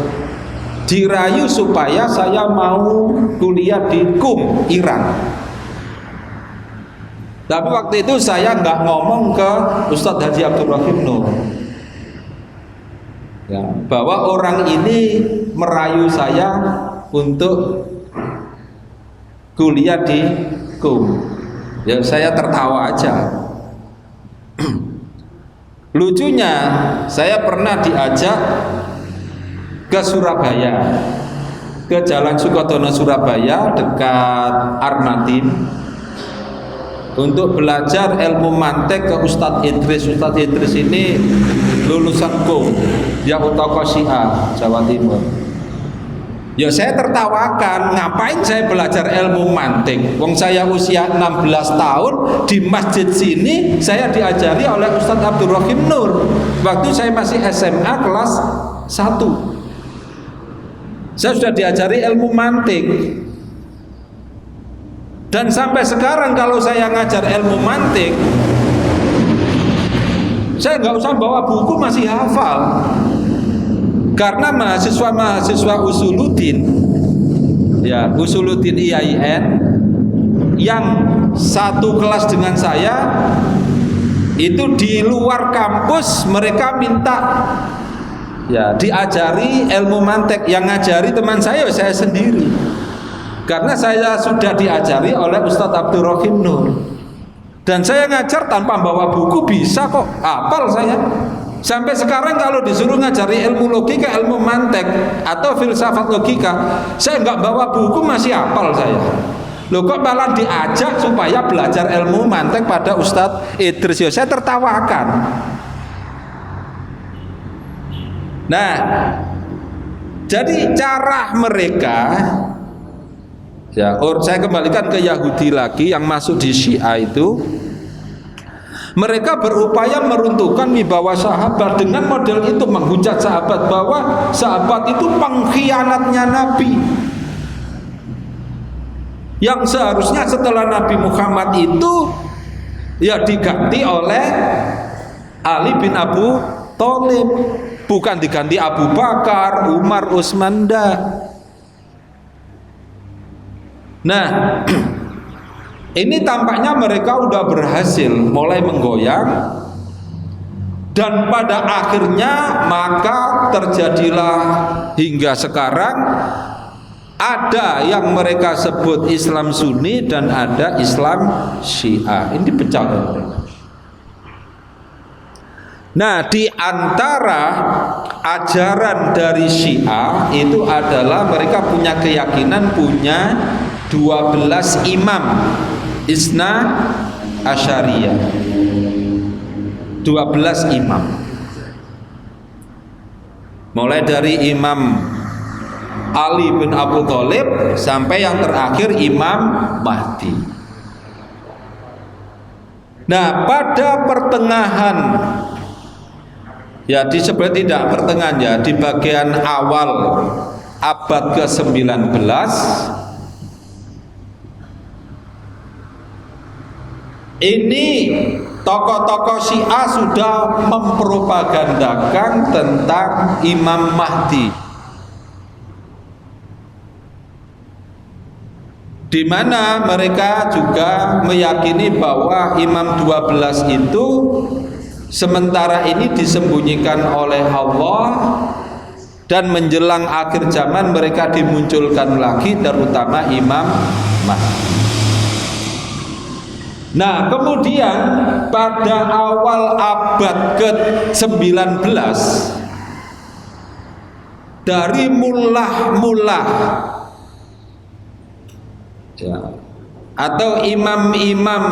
dirayu supaya saya mau kuliah di Qum, Iran. Tapi waktu itu saya nggak ngomong ke Ustadz Haji Abdul Rahim Nur, ya, bahwa orang ini merayu saya untuk kuliah di Qum. Ya saya tertawa aja. Lucunya saya pernah diajak ke Surabaya, ke Jalan Sukodono Surabaya dekat Arnatim, untuk belajar ilmu mantek ke Ustadz Idris. Ustadz Idris ini lulusan Qum, ya tokoh Syiah Jawa Timur. Ya saya tertawakan, ngapain saya belajar ilmu mantik? Wong saya usia 16 tahun di masjid sini saya diajari oleh Ustadz Abdul Rahim Nur. Waktu saya masih SMA kelas 1. Saya sudah diajari ilmu mantik. Dan sampai sekarang kalau saya ngajar ilmu mantik, saya nggak usah bawa buku masih hafal. Karena mahasiswa Usuluddin, ya Usuluddin IAIN yang satu kelas dengan saya itu di luar kampus mereka minta ya diajari ilmu mantik. Yang ngajari teman saya sendiri, karena saya sudah diajari oleh Ustadz Abdul Rahim Nur, dan saya ngajar tanpa bawa buku bisa kok, hafal saya. Sampai sekarang kalau disuruh ngajari ilmu logika, ilmu mantek atau filsafat logika, saya nggak bawa buku masih hafal saya. Loh kok malah diajak supaya belajar ilmu mantek pada Ustadz Idris? Saya tertawakan. Nah, jadi cara mereka, ya, saya kembalikan ke Yahudi lagi yang masuk di Syiah itu. Mereka berupaya meruntuhkan wibawa sahabat dengan model itu, menghujat sahabat bahwa sahabat itu pengkhianatnya Nabi. Yang seharusnya setelah Nabi Muhammad itu ya diganti oleh Ali bin Abu Thalib, bukan diganti Abu Bakar, Umar, Utsman. Nah, ini tampaknya mereka udah berhasil mulai menggoyang, dan pada akhirnya maka terjadilah hingga sekarang ada yang mereka sebut Islam Sunni dan ada Islam Syiah. Ini pecah. Nah, di antara ajaran dari Syiah itu adalah mereka punya keyakinan punya 12 imam Isna Asyariyah, 12 imam, mulai dari Imam Ali bin Abu Thalib sampai yang terakhir Imam Mahdi. Nah, pada pertengahan, ya disebut tidak pertengahan ya, di bagian awal abad ke-19, ini tokoh-tokoh Syiah sudah mempropagandakan tentang Imam Mahdi, di mana mereka juga meyakini bahwa Imam 12 itu sementara ini disembunyikan oleh Allah, dan menjelang akhir zaman mereka dimunculkan lagi, terutama Imam Mahdi. Nah, kemudian pada awal abad ke-19 dari mullah-mullah ya, atau imam-imam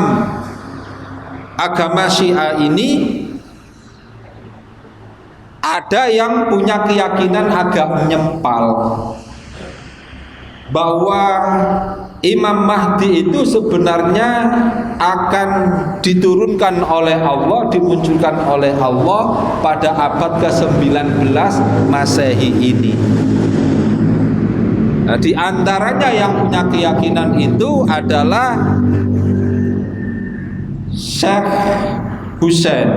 agama Syiah ini ada yang punya keyakinan agak menyempal bahwa Imam Mahdi itu sebenarnya akan diturunkan oleh Allah, dimunculkan oleh Allah pada abad ke-19 Masehi ini. Nah, di antaranya yang punya keyakinan itu adalah Syekh Husain,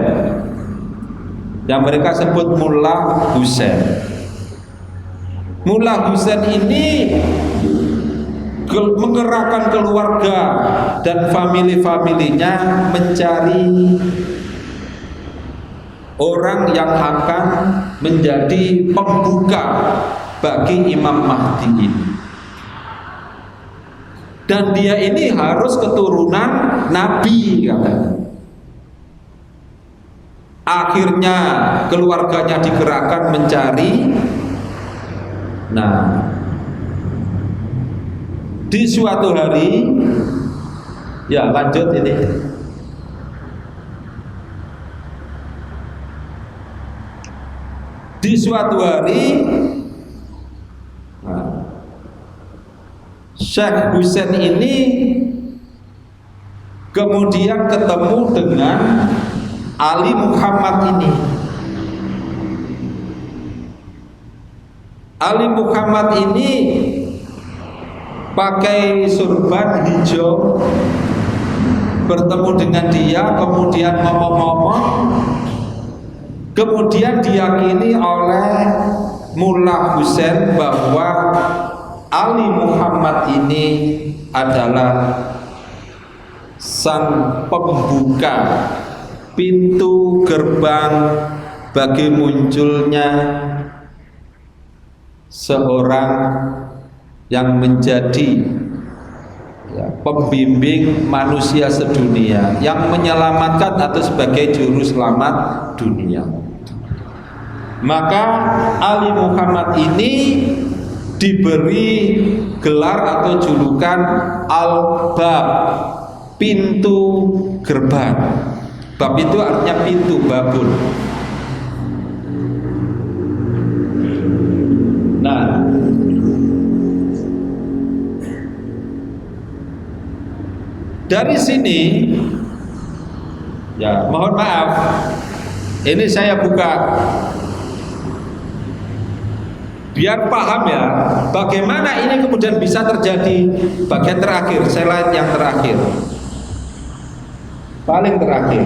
yang mereka sebut Mullah Husain. Mullah Husain ini menggerakkan keluarga dan famili-familinya mencari orang yang akan menjadi pembuka bagi Imam Mahdi ini. Dan dia ini harus keturunan Nabi, katanya. Akhirnya keluarganya digerakkan mencari. Nah, di suatu hari, ya lanjut ini. Di suatu hari Syekh Husain ini kemudian ketemu dengan Ali Muhammad ini. Ali Muhammad ini pakai surban hijau, bertemu dengan dia, kemudian ngomong-ngomong, kemudian diyakini oleh Mullah Husain bahwa Ali Muhammad ini adalah sang pembuka pintu gerbang bagi munculnya seorang yang menjadi pembimbing manusia sedunia, yang menyelamatkan atau sebagai juru selamat dunia. Maka Ali Muhammad ini diberi gelar atau julukan Al-Bab, pintu gerbang. Bab itu artinya pintu, babun. Nah, dari sini ya mohon maaf, ini saya buka biar paham ya bagaimana ini kemudian bisa terjadi. Bagian terakhir, slide yang terakhir, paling terakhir,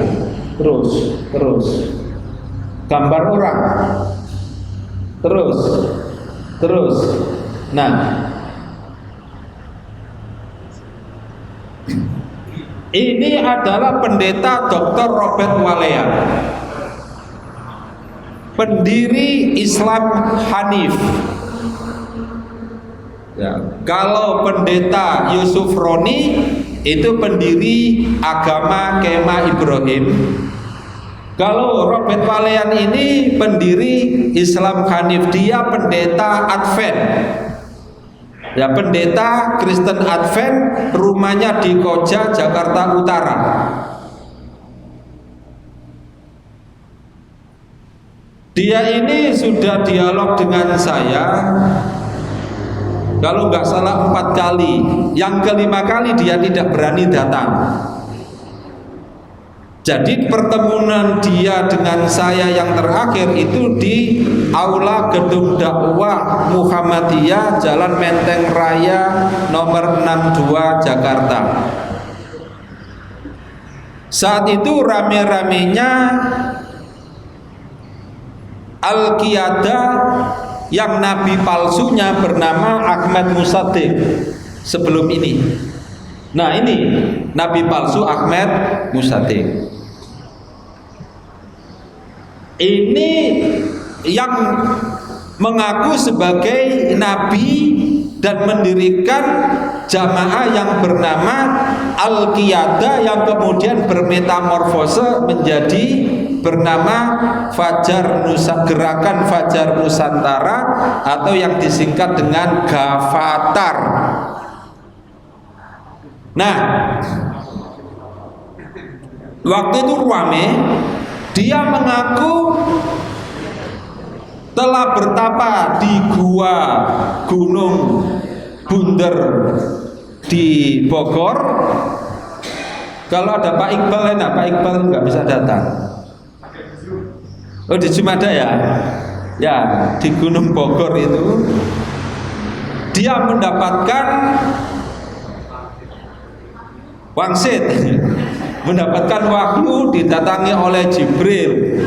terus gambar orang, terus nah, ini adalah pendeta Dr. Robert Walean, pendiri Islam Hanif. Ya, kalau pendeta Yusuf Roni itu pendiri agama Kemah Ibrahim. Kalau Robert Walean ini pendiri Islam Hanif, dia pendeta Advent. Ya, pendeta Kristen Advent, rumahnya di Koja, Jakarta Utara. Dia ini sudah dialog dengan saya, kalau nggak salah 4 kali. Yang kelima kali dia tidak berani datang. Jadi pertemuan dia dengan saya yang terakhir itu di Aula Gedung Dakwah Muhammadiyah, Jalan Menteng Raya nomor 62 Jakarta. Saat itu rame-ramenya Al-Qiyadah yang nabi palsunya bernama Ahmad Musaddiq sebelum ini. Nah, ini nabi palsu Ahmad Musaddiq. Ini yang mengaku sebagai nabi dan mendirikan jamaah yang bernama Al-Qiyadah yang kemudian bermetamorfose menjadi bernama Gerakan Fajar Nusantara atau yang disingkat dengan Gafatar. Nah, waktu itu rame, dia mengaku telah bertapa di gua Gunung Bunder di Bogor. Kalau ada Pak Iqbal, enak, Pak Iqbal nggak bisa datang. Oh, di Jumada ya? Ya, di Gunung Bogor itu dia mendapatkan wangsit, mendapatkan wahyu, didatangi oleh Jibril,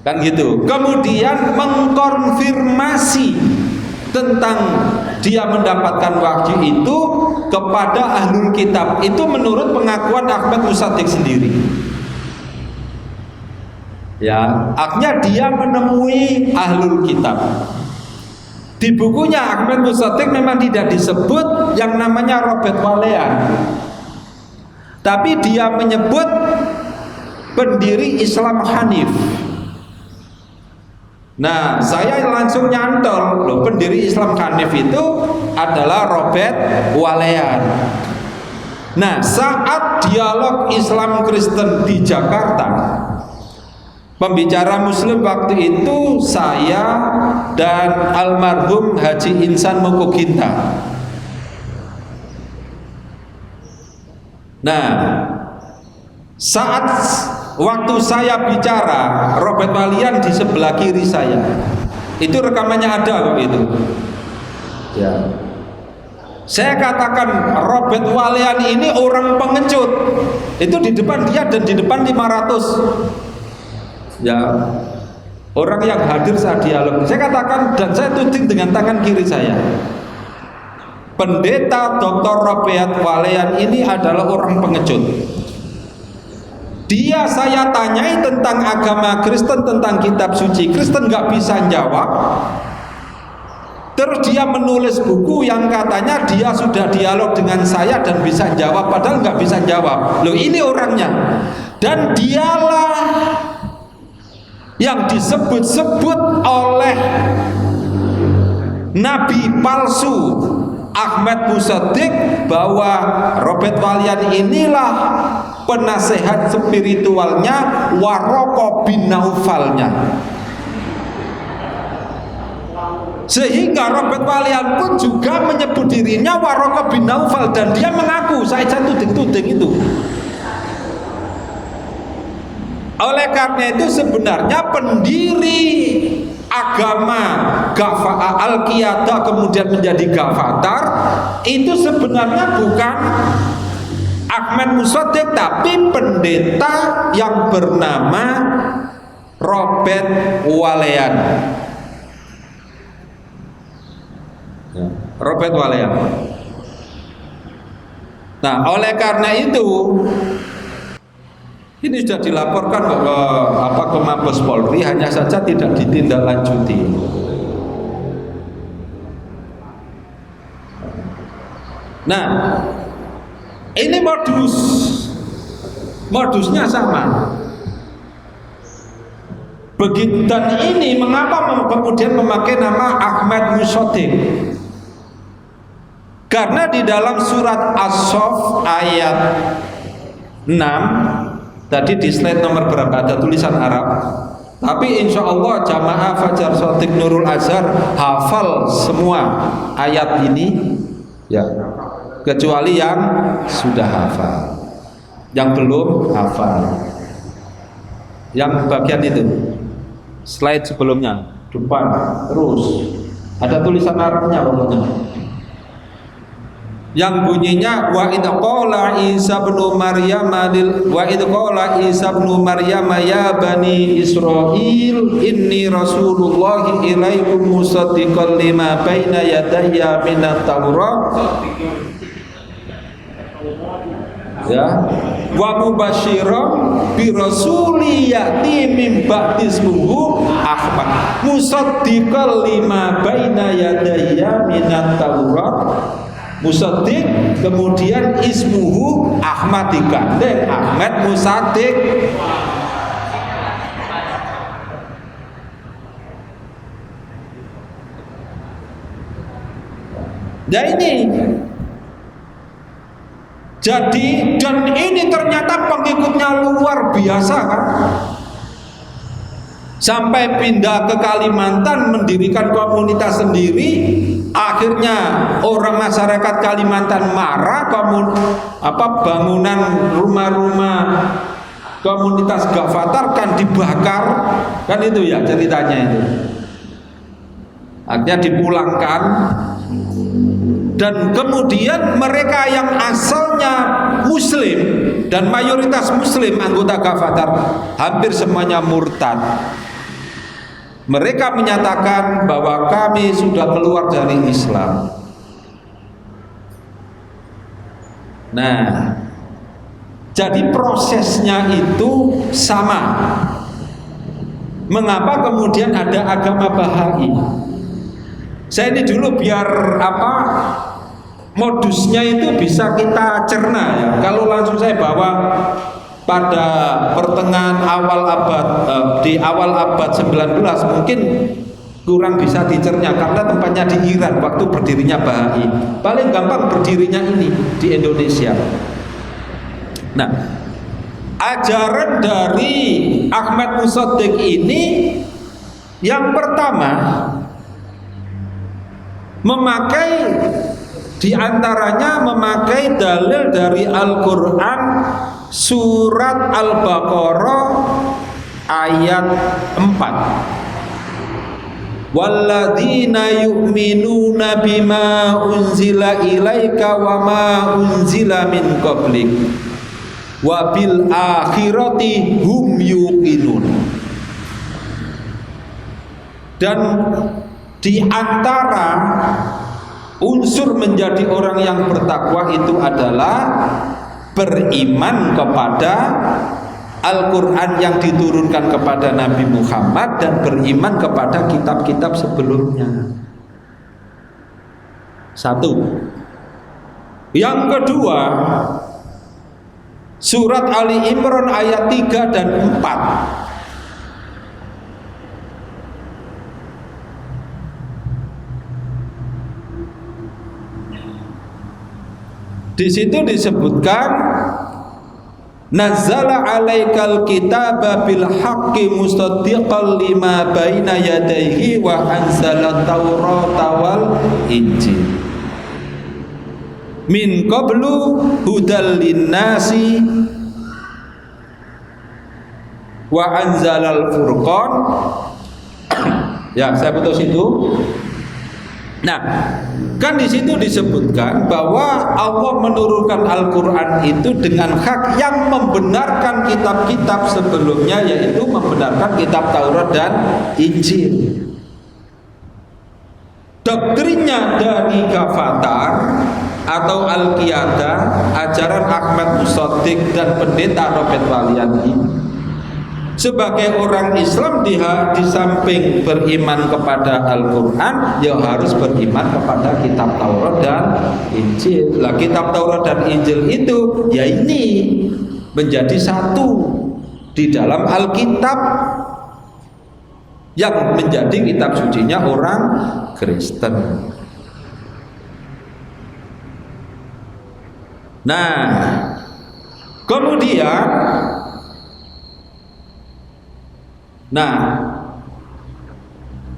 kan gitu. Kemudian mengkonfirmasi tentang dia mendapatkan wahyu itu kepada ahlul kitab. Itu menurut pengakuan Ahmad Musaddiq sendiri. Ya, akhirnya dia menemui ahlul kitab. Di bukunya Ahmad Musaddiq memang tidak disebut yang namanya Robert Walean, tapi dia menyebut pendiri Islam Hanif. Nah, saya langsung nyantol, loh, pendiri Islam Hanif itu adalah Robert Walean. Nah, saat dialog Islam Kristen di Jakarta, Pembicara Muslim waktu itu saya dan almarhum Haji Insan Mokoginta. Nah, saat waktu saya bicara, Robert Walian di sebelah kiri saya. Itu rekamannya ada kok itu. Ya. Saya katakan Robert Walian ini orang pengecut. Itu di depan dia dan di depan 500 ya orang yang hadir saat dialog. Saya katakan dan saya tuding dengan tangan kiri saya, Pendeta Dr. Robert Walian ini adalah orang pengecut. Dia saya tanyai tentang agama Kristen, tentang kitab suci Kristen, nggak bisa jawab. Terus dia menulis buku yang katanya dia sudah dialog dengan saya dan bisa jawab, padahal nggak bisa jawab. Loh, ini orangnya. Dan dialah yang disebut-sebut oleh nabi palsu Ahmad Musaddiq bahwa Robert Walian inilah penasehat spiritualnya Waraqah bin Naufalnya. Sehingga Robert Walian pun juga menyebut dirinya Waraqah bin Naufal dan dia mengaku, saya tuding-tuding itu. Oleh karena itu sebenarnya pendiri agama Al-Qiyadah kemudian menjadi Ghafatar itu sebenarnya bukan Ahmad Musaddiq, tapi pendeta yang bernama Robert Walian. Robert Walian. Nah, oleh karena itu ini sudah dilaporkan ke Mabes Polri, hanya saja tidak ditindaklanjuti. Nah, ini modusnya sama. Begitu, dan ini mengapa kemudian memakai nama Ahmad Musaddiq? Karena di dalam surat As-Saff ayat 6, tadi di slide nomor berapa ada tulisan Arab, tapi insya Allah jamaah Fajar Shadiq Nurul Azhar hafal semua ayat ini ya, kecuali yang sudah hafal, yang belum hafal. Yang bagian itu slide sebelumnya depan terus ada tulisan Arabnya pokoknya, yang bunyinya wa idh qala Isa ibn Maryam ya bani Israil inni rasulullah ilaikum musaddiqan lima baina yadayya minat Taurat ya wa mubasyiran bi rasuli ya'ti min ba'di ismuhu Ahmad musaddiqan lima baina yadayya minat Taurat. Musaddiq kemudian ismuhu Ahmad digandeng Ahmad Musaddiq. Nah ini jadi, dan ini ternyata pengikutnya luar biasa kan, sampai pindah ke Kalimantan mendirikan komunitas sendiri. Akhirnya orang masyarakat Kalimantan marah, bangunan rumah-rumah komunitas Ghafatar kan dibakar, kan itu ya ceritanya itu. Akhirnya dipulangkan, dan kemudian mereka yang asalnya Muslim dan mayoritas Muslim anggota Ghafatar hampir semuanya murtad. Mereka menyatakan bahwa kami sudah keluar dari Islam. Nah, jadi prosesnya itu sama. Mengapa kemudian ada agama Baha'i? Saya ini dulu biar modusnya itu bisa kita cerna ya. Kalau langsung saya bawa pada pertengahan di awal abad 19 mungkin kurang bisa dicerna karena tempatnya di Iran waktu berdirinya Baha'i. Paling gampang berdirinya ini di Indonesia. Nah, ajaran dari Ahmad Mustaddiq ini yang pertama memakai diantaranya memakai dalil dari Al-Quran surat Al-Baqarah ayat 4. Walladzina yu'minuna bima unzila ilaika wa ma unzila min qablik wa bil akhirati hum yuqinun. Dan di antara unsur menjadi orang yang bertakwa itu adalah beriman kepada Al-Quran yang diturunkan kepada Nabi Muhammad dan beriman kepada kitab-kitab sebelumnya. Satu. Yang kedua, surat Ali Imran ayat 3 dan 4. Di situ disebutkan nazzala alaikal kitaba bil haqqi musaddiqan lima baina yadayhi wa anzala taurata wal injil min qablu hudal linnasi wa anzalal furqan. Ya, saya putus itu. Nah, kan di situ disebutkan bahwa Allah menurunkan Al-Quran itu dengan hak yang membenarkan kitab-kitab sebelumnya, yaitu membenarkan kitab Taurat dan Injil. Doktrinnya dari Ghafatar atau Al-Qiyadah, ajaran Ahmad Mustaddiq dan pendeta Robert Walian ini, sebagai orang Islam di samping beriman kepada Al-Quran, ya harus beriman kepada kitab Taurat dan Injil. Lah kitab Taurat dan Injil itu ya ini menjadi satu di dalam Alkitab yang menjadi kitab sucinya orang Kristen. Nah, kemudian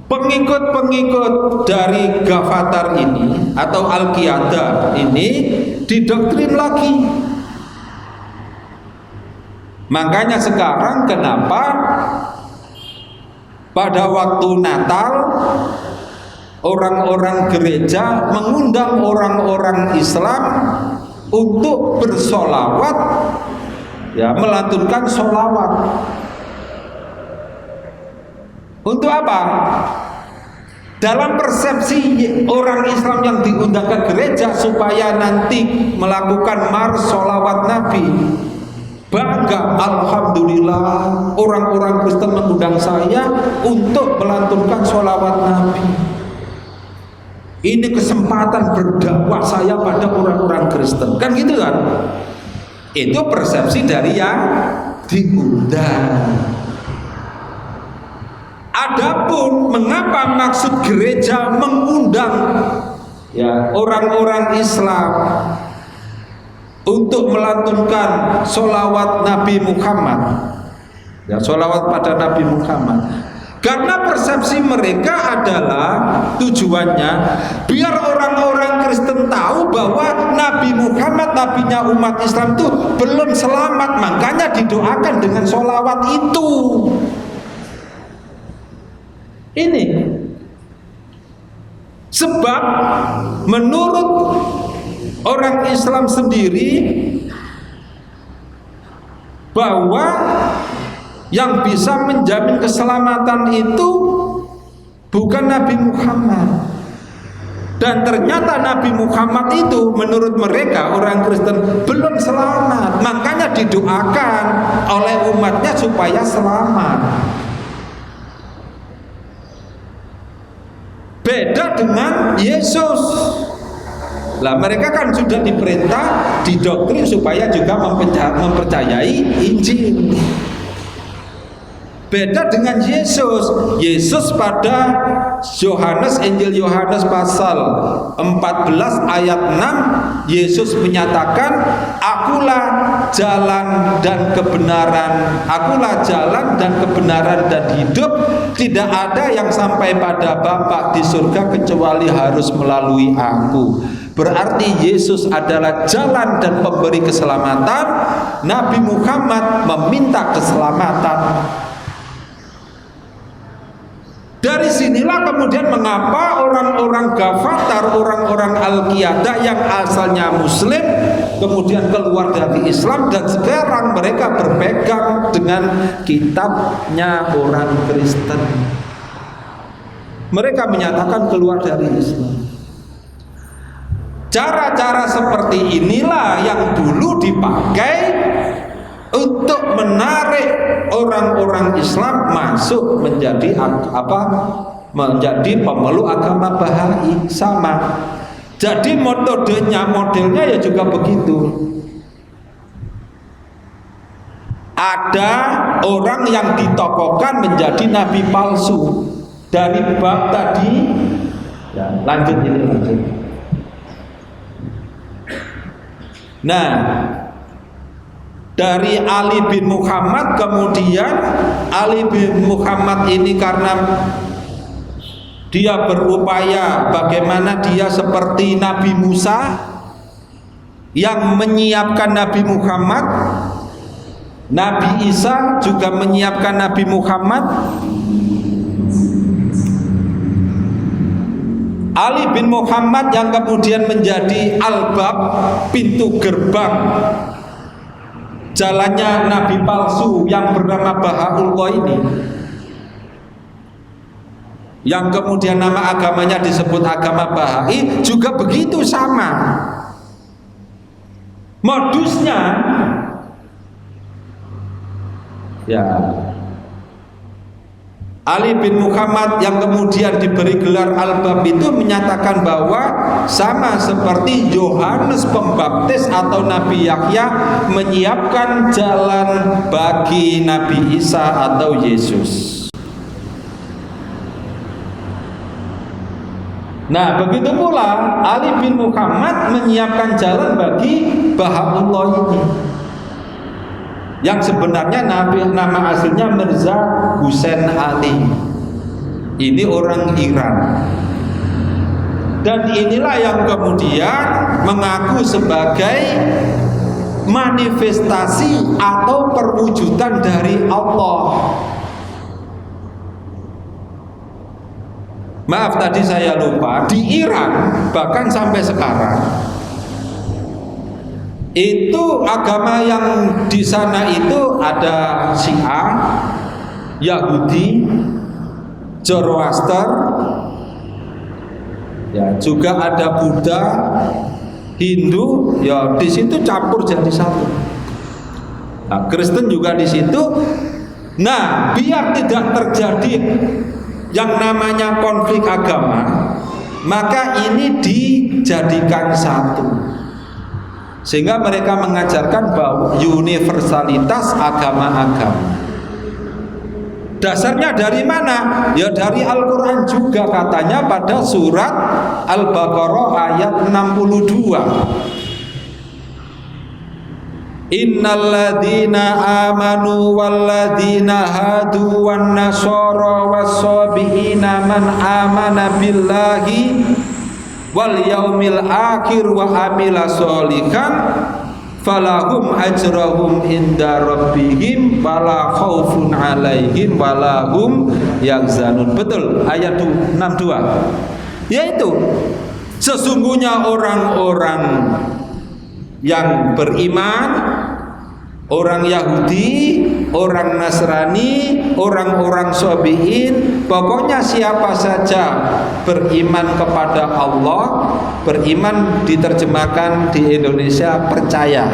pengikut-pengikut dari Ghafatar ini atau Al-Qiyadah ini didoktrin lagi. Makanya sekarang kenapa pada waktu Natal orang-orang gereja mengundang orang-orang Islam untuk bersolawat, ya, melantunkan solawat. Untuk apa? Dalam persepsi orang Islam yang diundang ke gereja supaya nanti melakukan mars sholawat Nabi. Bangga, alhamdulillah orang-orang Kristen mengundang saya untuk melantunkan sholawat Nabi. Ini kesempatan berdakwah saya pada orang-orang Kristen. Kan gitu kan? Itu persepsi dari yang diundang. Adapun mengapa maksud gereja mengundang, ya, orang-orang Islam untuk melantunkan sholawat Nabi Muhammad, ya, sholawat pada Nabi Muhammad, karena persepsi mereka adalah tujuannya biar orang-orang Kristen tahu bahwa Nabi Muhammad, nabinya umat Islam itu belum selamat, makanya didoakan dengan sholawat itu. Ini sebab menurut orang Islam sendiri bahwa yang bisa menjamin keselamatan itu bukan Nabi Muhammad. Dan ternyata Nabi Muhammad itu menurut mereka orang Kristen belum selamat, makanya didoakan oleh umatnya supaya selamat. Beda dengan Yesus. Lah mereka kan sudah diperintah, didoktrin supaya juga mempercayai Injil. Beda dengan Yesus. Yesus pada Injil Yohanes pasal 14 ayat 6, Yesus menyatakan, akulah jalan dan kebenaran, akulah jalan dan kebenaran dan hidup. Tidak ada yang sampai pada Bapa di surga kecuali harus melalui aku. Berarti Yesus adalah jalan dan pemberi keselamatan. Nabi Muhammad meminta keselamatan. Dari sinilah kemudian mengapa orang-orang Ghafatar, orang-orang Al-Qiyadah yang asalnya Muslim kemudian keluar dari Islam dan sekarang mereka berpegang dengan kitabnya orang Kristen. Mereka menyatakan keluar dari Islam. Cara-cara seperti inilah yang dulu dipakai untuk menarik orang-orang Islam masuk menjadi menjadi pemeluk agama Bahai. Sama. Jadi modelnya ya juga begitu. Ada orang yang ditokohkan menjadi nabi palsu. Dari bab tadi ya, lanjut. Nah, dari Ali bin Muhammad, kemudian Ali bin Muhammad ini karena dia berupaya bagaimana dia seperti Nabi Musa yang menyiapkan Nabi Muhammad, Nabi Isa juga menyiapkan Nabi Muhammad. Ali bin Muhammad yang kemudian menjadi albab, pintu gerbang jalannya nabi palsu yang bernama Bahaullah ini, yang kemudian nama agamanya disebut agama Bahai, juga begitu sama modusnya. Ya, Ali bin Muhammad yang kemudian diberi gelar Al-Bab itu menyatakan bahwa sama seperti Yohanes Pembaptis atau Nabi Yahya menyiapkan jalan bagi Nabi Isa atau Yesus. Nah, begitu pula Ali bin Muhammad menyiapkan jalan bagi Bahaullah ini, yang sebenarnya nama aslinya Mirza Husain Ali. Ini orang Iran. Dan inilah yang kemudian mengaku sebagai manifestasi atau perwujudan dari Allah. Maaf tadi saya lupa, di Iran bahkan sampai sekarang itu agama yang di sana itu ada Syiah, Yahudi, Zoroaster, ya juga ada Buddha, Hindu, ya di situ campur jadi satu. Nah, Kristen juga di situ. Nah, biar tidak terjadi yang namanya konflik agama, maka ini dijadikan satu. Sehingga mereka mengajarkan bahwa universalitas agama-agama. Dasarnya dari mana? Ya dari Al-Quran juga, katanya pada surat Al-Baqarah ayat 62. Innalladzina amanu walladzina hadu wan nasara wassabiina man amana billahi wal yaumil akhir wa amila sholihan falahum ajrahum inda rabbihim wala khaufun alaihim wala hum yahzanun. Betul, ayat 62. Yaitu sesungguhnya orang-orang yang beriman, orang Yahudi, orang Nasrani, orang-orang Sabiin, pokoknya siapa saja beriman kepada Allah, beriman diterjemahkan di Indonesia percaya.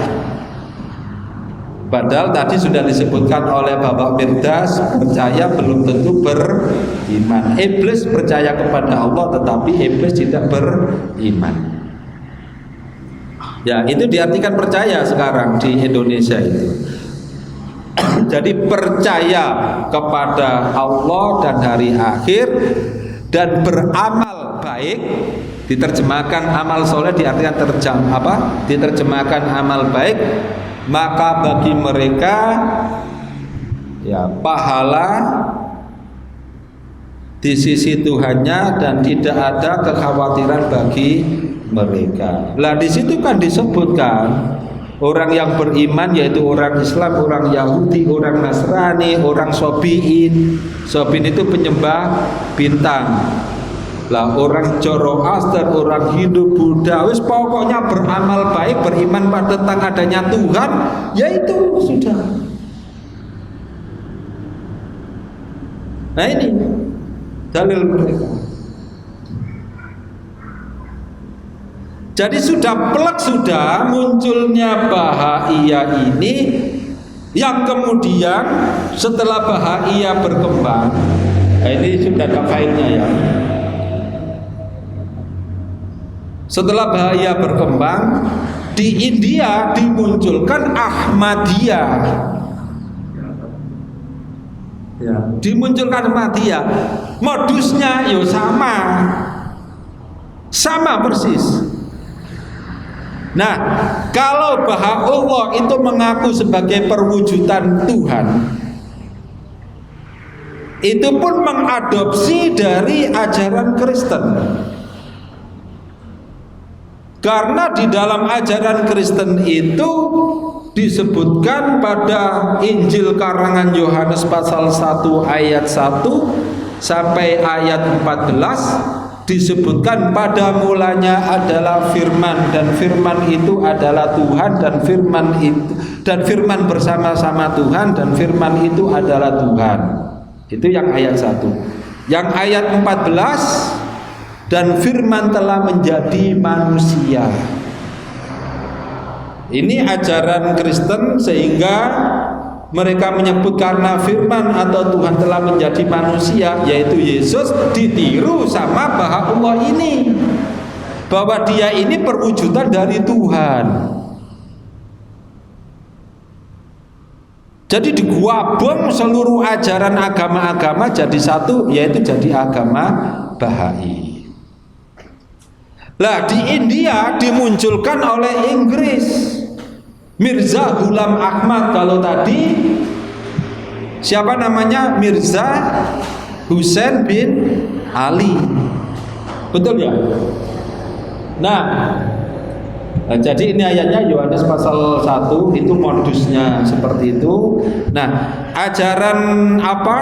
Padahal tadi sudah disebutkan oleh Bapak Firdas, percaya belum tentu beriman. Iblis percaya kepada Allah tetapi iblis tidak beriman. Ya, itu diartikan percaya sekarang di Indonesia itu. Jadi percaya kepada Allah dan hari akhir dan beramal baik, diterjemahkan amal soleh diartikan diterjemahkan amal baik, maka bagi mereka ya pahala di sisi Tuhannya dan tidak ada kekhawatiran bagi mereka. Lah di situ kan disebutkan orang yang beriman yaitu orang Islam, orang Yahudi, orang Nasrani, orang Sobiin. Sobiin itu penyembah bintang. Lah orang Zoroaster, orang Hindu, Buddha, wis pokoknya beramal baik, beriman tentang adanya Tuhan, yaitu sudah. Nah ini dalil mereka. Jadi sudah plek sudah munculnya Bahaiyah ini, yang kemudian setelah Bahaiyah berkembang, ini sudah ada failnya ya. Setelah Bahaiyah berkembang, di India dimunculkan Ahmadiyah. Ya, dimunculkan Ahmadiyah. Modusnya yo sama persis. Nah, kalau Baha'ullah itu mengaku sebagai perwujudan Tuhan, itu pun mengadopsi dari ajaran Kristen. Karena di dalam ajaran Kristen itu disebutkan pada Injil karangan Yohanes pasal 1 ayat 1 sampai ayat 14 disebutkan pada mulanya adalah firman, dan firman itu adalah Tuhan, dan firman bersama-sama Tuhan, dan firman itu adalah Tuhan. Itu yang ayat 1. Yang ayat 14, dan firman telah menjadi manusia. Ini ajaran Kristen, sehingga mereka menyebut karena firman atau Tuhan telah menjadi manusia, yaitu Yesus, ditiru sama Baha'ullah ini, bahwa dia ini perwujudan dari Tuhan. Jadi digabung seluruh ajaran agama-agama jadi satu, yaitu jadi agama Bahai. Lah di India dimunculkan oleh Inggris Mirza Ghulam Ahmad. Kalau tadi siapa namanya? Mirza Hussein bin Ali. Betul ya? Nah, jadi ini ayatnya Yohanes pasal 1, itu modusnya seperti itu. Nah, ajaran apa?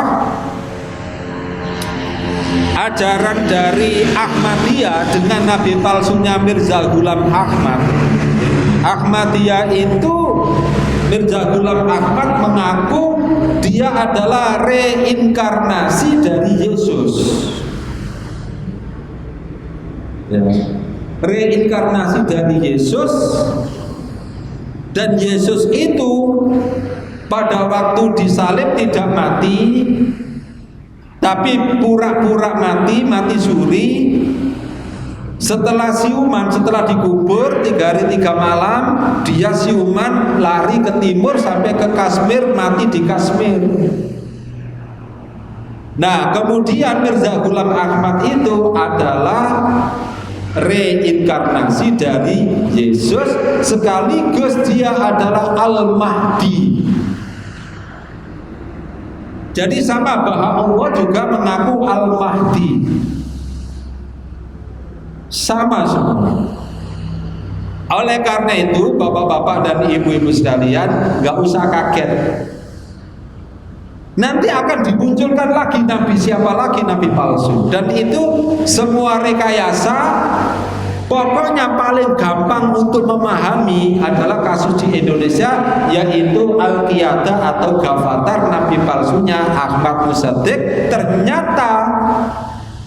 Ajaran dari Ahmadiyah dengan nabi palsunya Mirza Ghulam Ahmad. Ahmadiyah itu, Mirza Ghulam Ahmad mengaku dia adalah reinkarnasi dari Yesus. Ya. Reinkarnasi dari Yesus, dan Yesus itu pada waktu disalib tidak mati, tapi pura-pura mati suri. Setelah siuman, setelah dikubur 3 hari 3 malam, dia siuman lari ke timur sampai ke Kashmir, mati di Kashmir. Nah, kemudian Mirza Ghulam Ahmad itu adalah reinkarnasi dari Yesus, sekaligus dia adalah Al-Mahdi. Jadi sama Baha'ullah juga mengaku Al-Mahdi. Sama semua. Oleh karena itu, bapak-bapak dan ibu-ibu sekalian, gak usah kaget. Nanti akan dimunculkan lagi nabi, siapa lagi? Nabi palsu. Dan itu semua rekayasa. Pokoknya paling gampang untuk memahami adalah kasus di Indonesia, yaitu Al-Qiyadah atau Gavatar, nabi palsunya Ahmad Musaddiq. Ternyata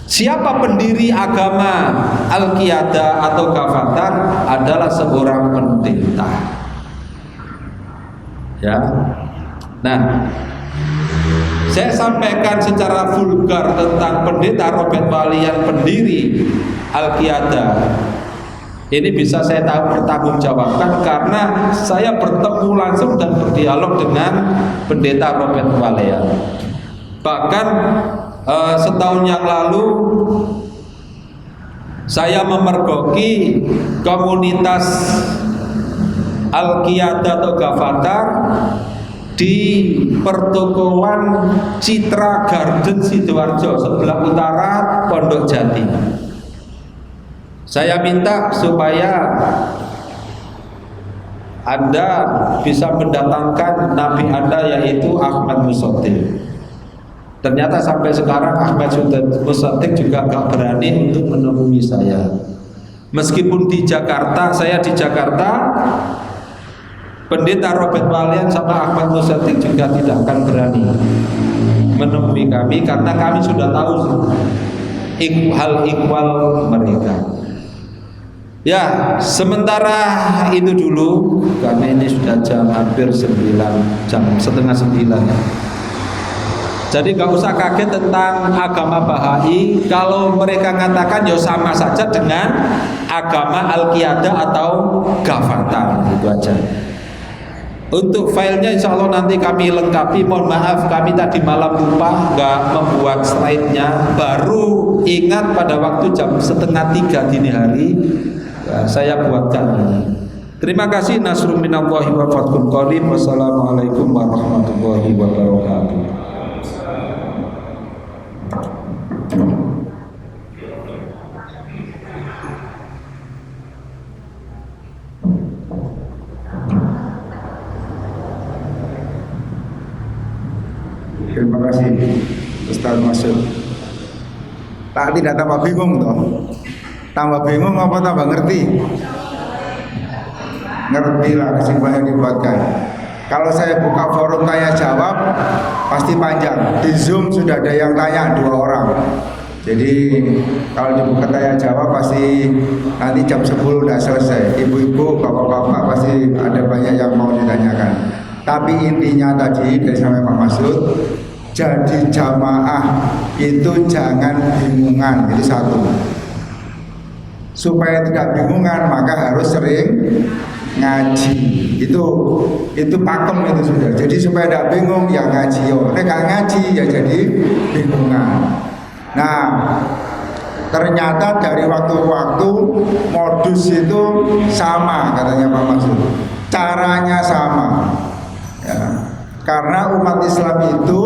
siapa pendiri agama Al-Qiyadah atau Gavatar adalah seorang pendeta. Ya. Nah, saya sampaikan secara vulgar tentang pendeta Robert Walian, pendiri Al-Qiyadah. Ini bisa saya pertanggungjawabkan karena saya bertemu langsung dan berdialog dengan Pendeta Robert Walean. Bahkan setahun yang lalu saya memergoki komunitas Al-Qiyadah atau Gavatar di pertokoan Citra Garden Sidoarjo sebelah utara Pondok Jati. Saya minta supaya Anda bisa mendatangkan Nabi Anda yaitu Ahmad Musotik. Ternyata sampai sekarang Ahmad Musotik juga gak berani untuk menemui saya. Meskipun di Jakarta, saya di Jakarta, Pendeta Robert Walean sama Ahmad Musotik juga tidak akan berani menemui kami karena kami sudah tahu hal ikhwal mereka. Ya, sementara itu dulu karena ini sudah jam hampir 9, jam setengah 9. Jadi gak usah kaget tentang agama Bahai. Kalau mereka mengatakan ya sama saja dengan agama Al-Qiyadah atau Gavatar, itu aja. Untuk filenya insya Allah nanti kami lengkapi. Mohon maaf kami tadi malam lupa nggak membuat slide-nya. Baru ingat pada waktu jam 2:30 dini hari saya buatkan. Terima kasih. Nasrun minallahi wa fathun qarib. Wassalamualaikum warahmatullahi wabarakatuh. Terima kasih Ustaz Masud. Tak tidak tambah bingung toh. Tambah bingung apa tambah ngerti? Ngerti lah kesimpulan yang dibuatkan. Kalau saya buka forum tanya jawab pasti panjang. Di Zoom sudah ada yang tanya 2 orang. Jadi kalau dibuka tanya jawab pasti nanti jam 10 udah selesai. Ibu-ibu, bapak-bapak pasti ada banyak yang mau ditanyakan. Tapi intinya tadi dari sampai Pak Masud, jadi jamaah itu jangan bingungan, itu satu. Supaya tidak bingungan maka harus sering ngaji. Itu pakem itu sudah. Jadi supaya tidak bingung ya ngaji. Nek ngaji ya jadi bingungan. Nah, ternyata dari waktu-waktu modus itu sama katanya Pak Masud. Caranya sama. Ya. Karena umat Islam itu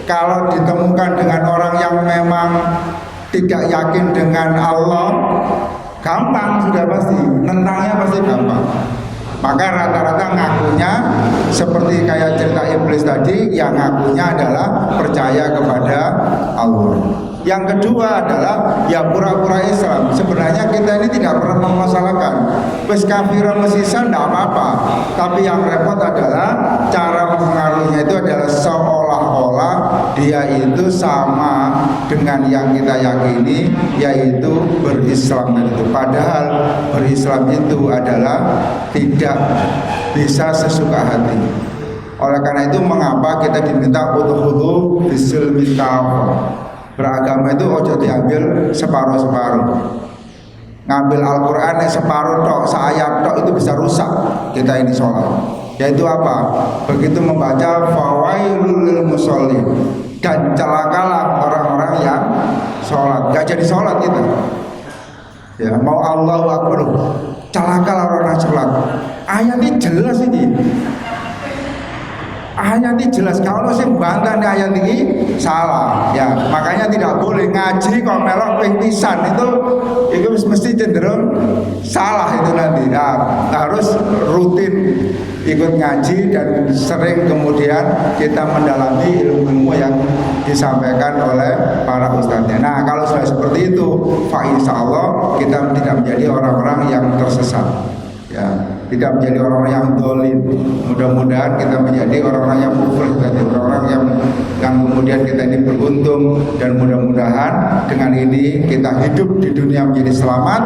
kalau ditemukan dengan orang yang memang tidak yakin dengan Allah, gampang sudah pasti, nentangnya pasti gampang. Maka rata-rata ngakunya seperti kayak cerita iblis tadi, yang ngakunya adalah percaya kepada Allah. Yang kedua adalah ya pura-pura Islam. Sebenarnya kita ini tidak pernah memasalahkan. Wes kafir mesisan tidak apa-apa. Tapi yang repot adalah cara mempengaruhinya itu adalah seolah-olah dia itu sama dengan yang kita yakini, yaitu berislam itu. Padahal berislam itu adalah tidak bisa sesuka hati. Oleh karena itu mengapa kita diminta udhulu bisilmi kafah. Beragama itu ojo diambil separuh-separuh. Ngambil Al-Quran separuh tok, seayat tok itu bisa rusak kita ini sholat. Yaitu apa? Begitu membaca fawailul lil musholin, dan celakalah orang-orang yang sholat. Gak jadi sholat kita. Ya, mau Allahu Akbar, celakalah orang yang sholat. Ayat ini jelas ini. Ayat ini jelas. Kalau sih bantah nih ayat ini salah, ya makanya tidak boleh ngaji kok melok ping pisan itu mesti cenderung salah itu nanti. Nah, harus rutin ikut ngaji dan sering kemudian kita mendalami ilmu-ilmu yang disampaikan oleh para ustadznya. Nah, kalau sudah seperti itu, fa insya Allah kita tidak menjadi orang-orang yang tersesat. Ya. tidak menjadi orang-orang yang dolim. Mudah-mudahan kita menjadi orang-orang yang muflih tadi, orang-orang yang kemudian kita ini beruntung, dan mudah-mudahan dengan ini kita hidup di dunia menjadi selamat,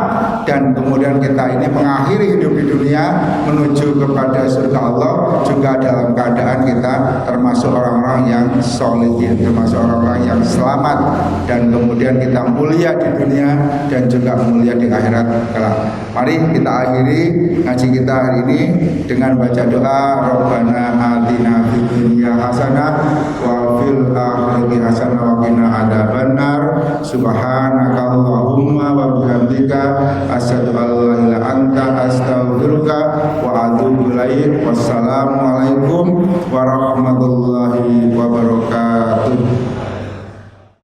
dan kemudian kita ini mengakhiri hidup di dunia menuju kepada surga Allah juga dalam keadaan kita termasuk orang-orang yang solihin, termasuk orang-orang yang selamat, dan kemudian kita mulia di dunia dan juga mulia di akhirat kelak. Mari kita akhiri ngaji kita hari ini dengan baca doa Rabbana atina fid dunya hasanah wa fil akhirati hasanah wa qina adzabannar. Subhanaka Allahumma wa bihamdika asyhadu an la ilaha illa anta astaghfiruka wa atubu ilaik. Wassalamualaikum warahmatullahi wabarakatuh.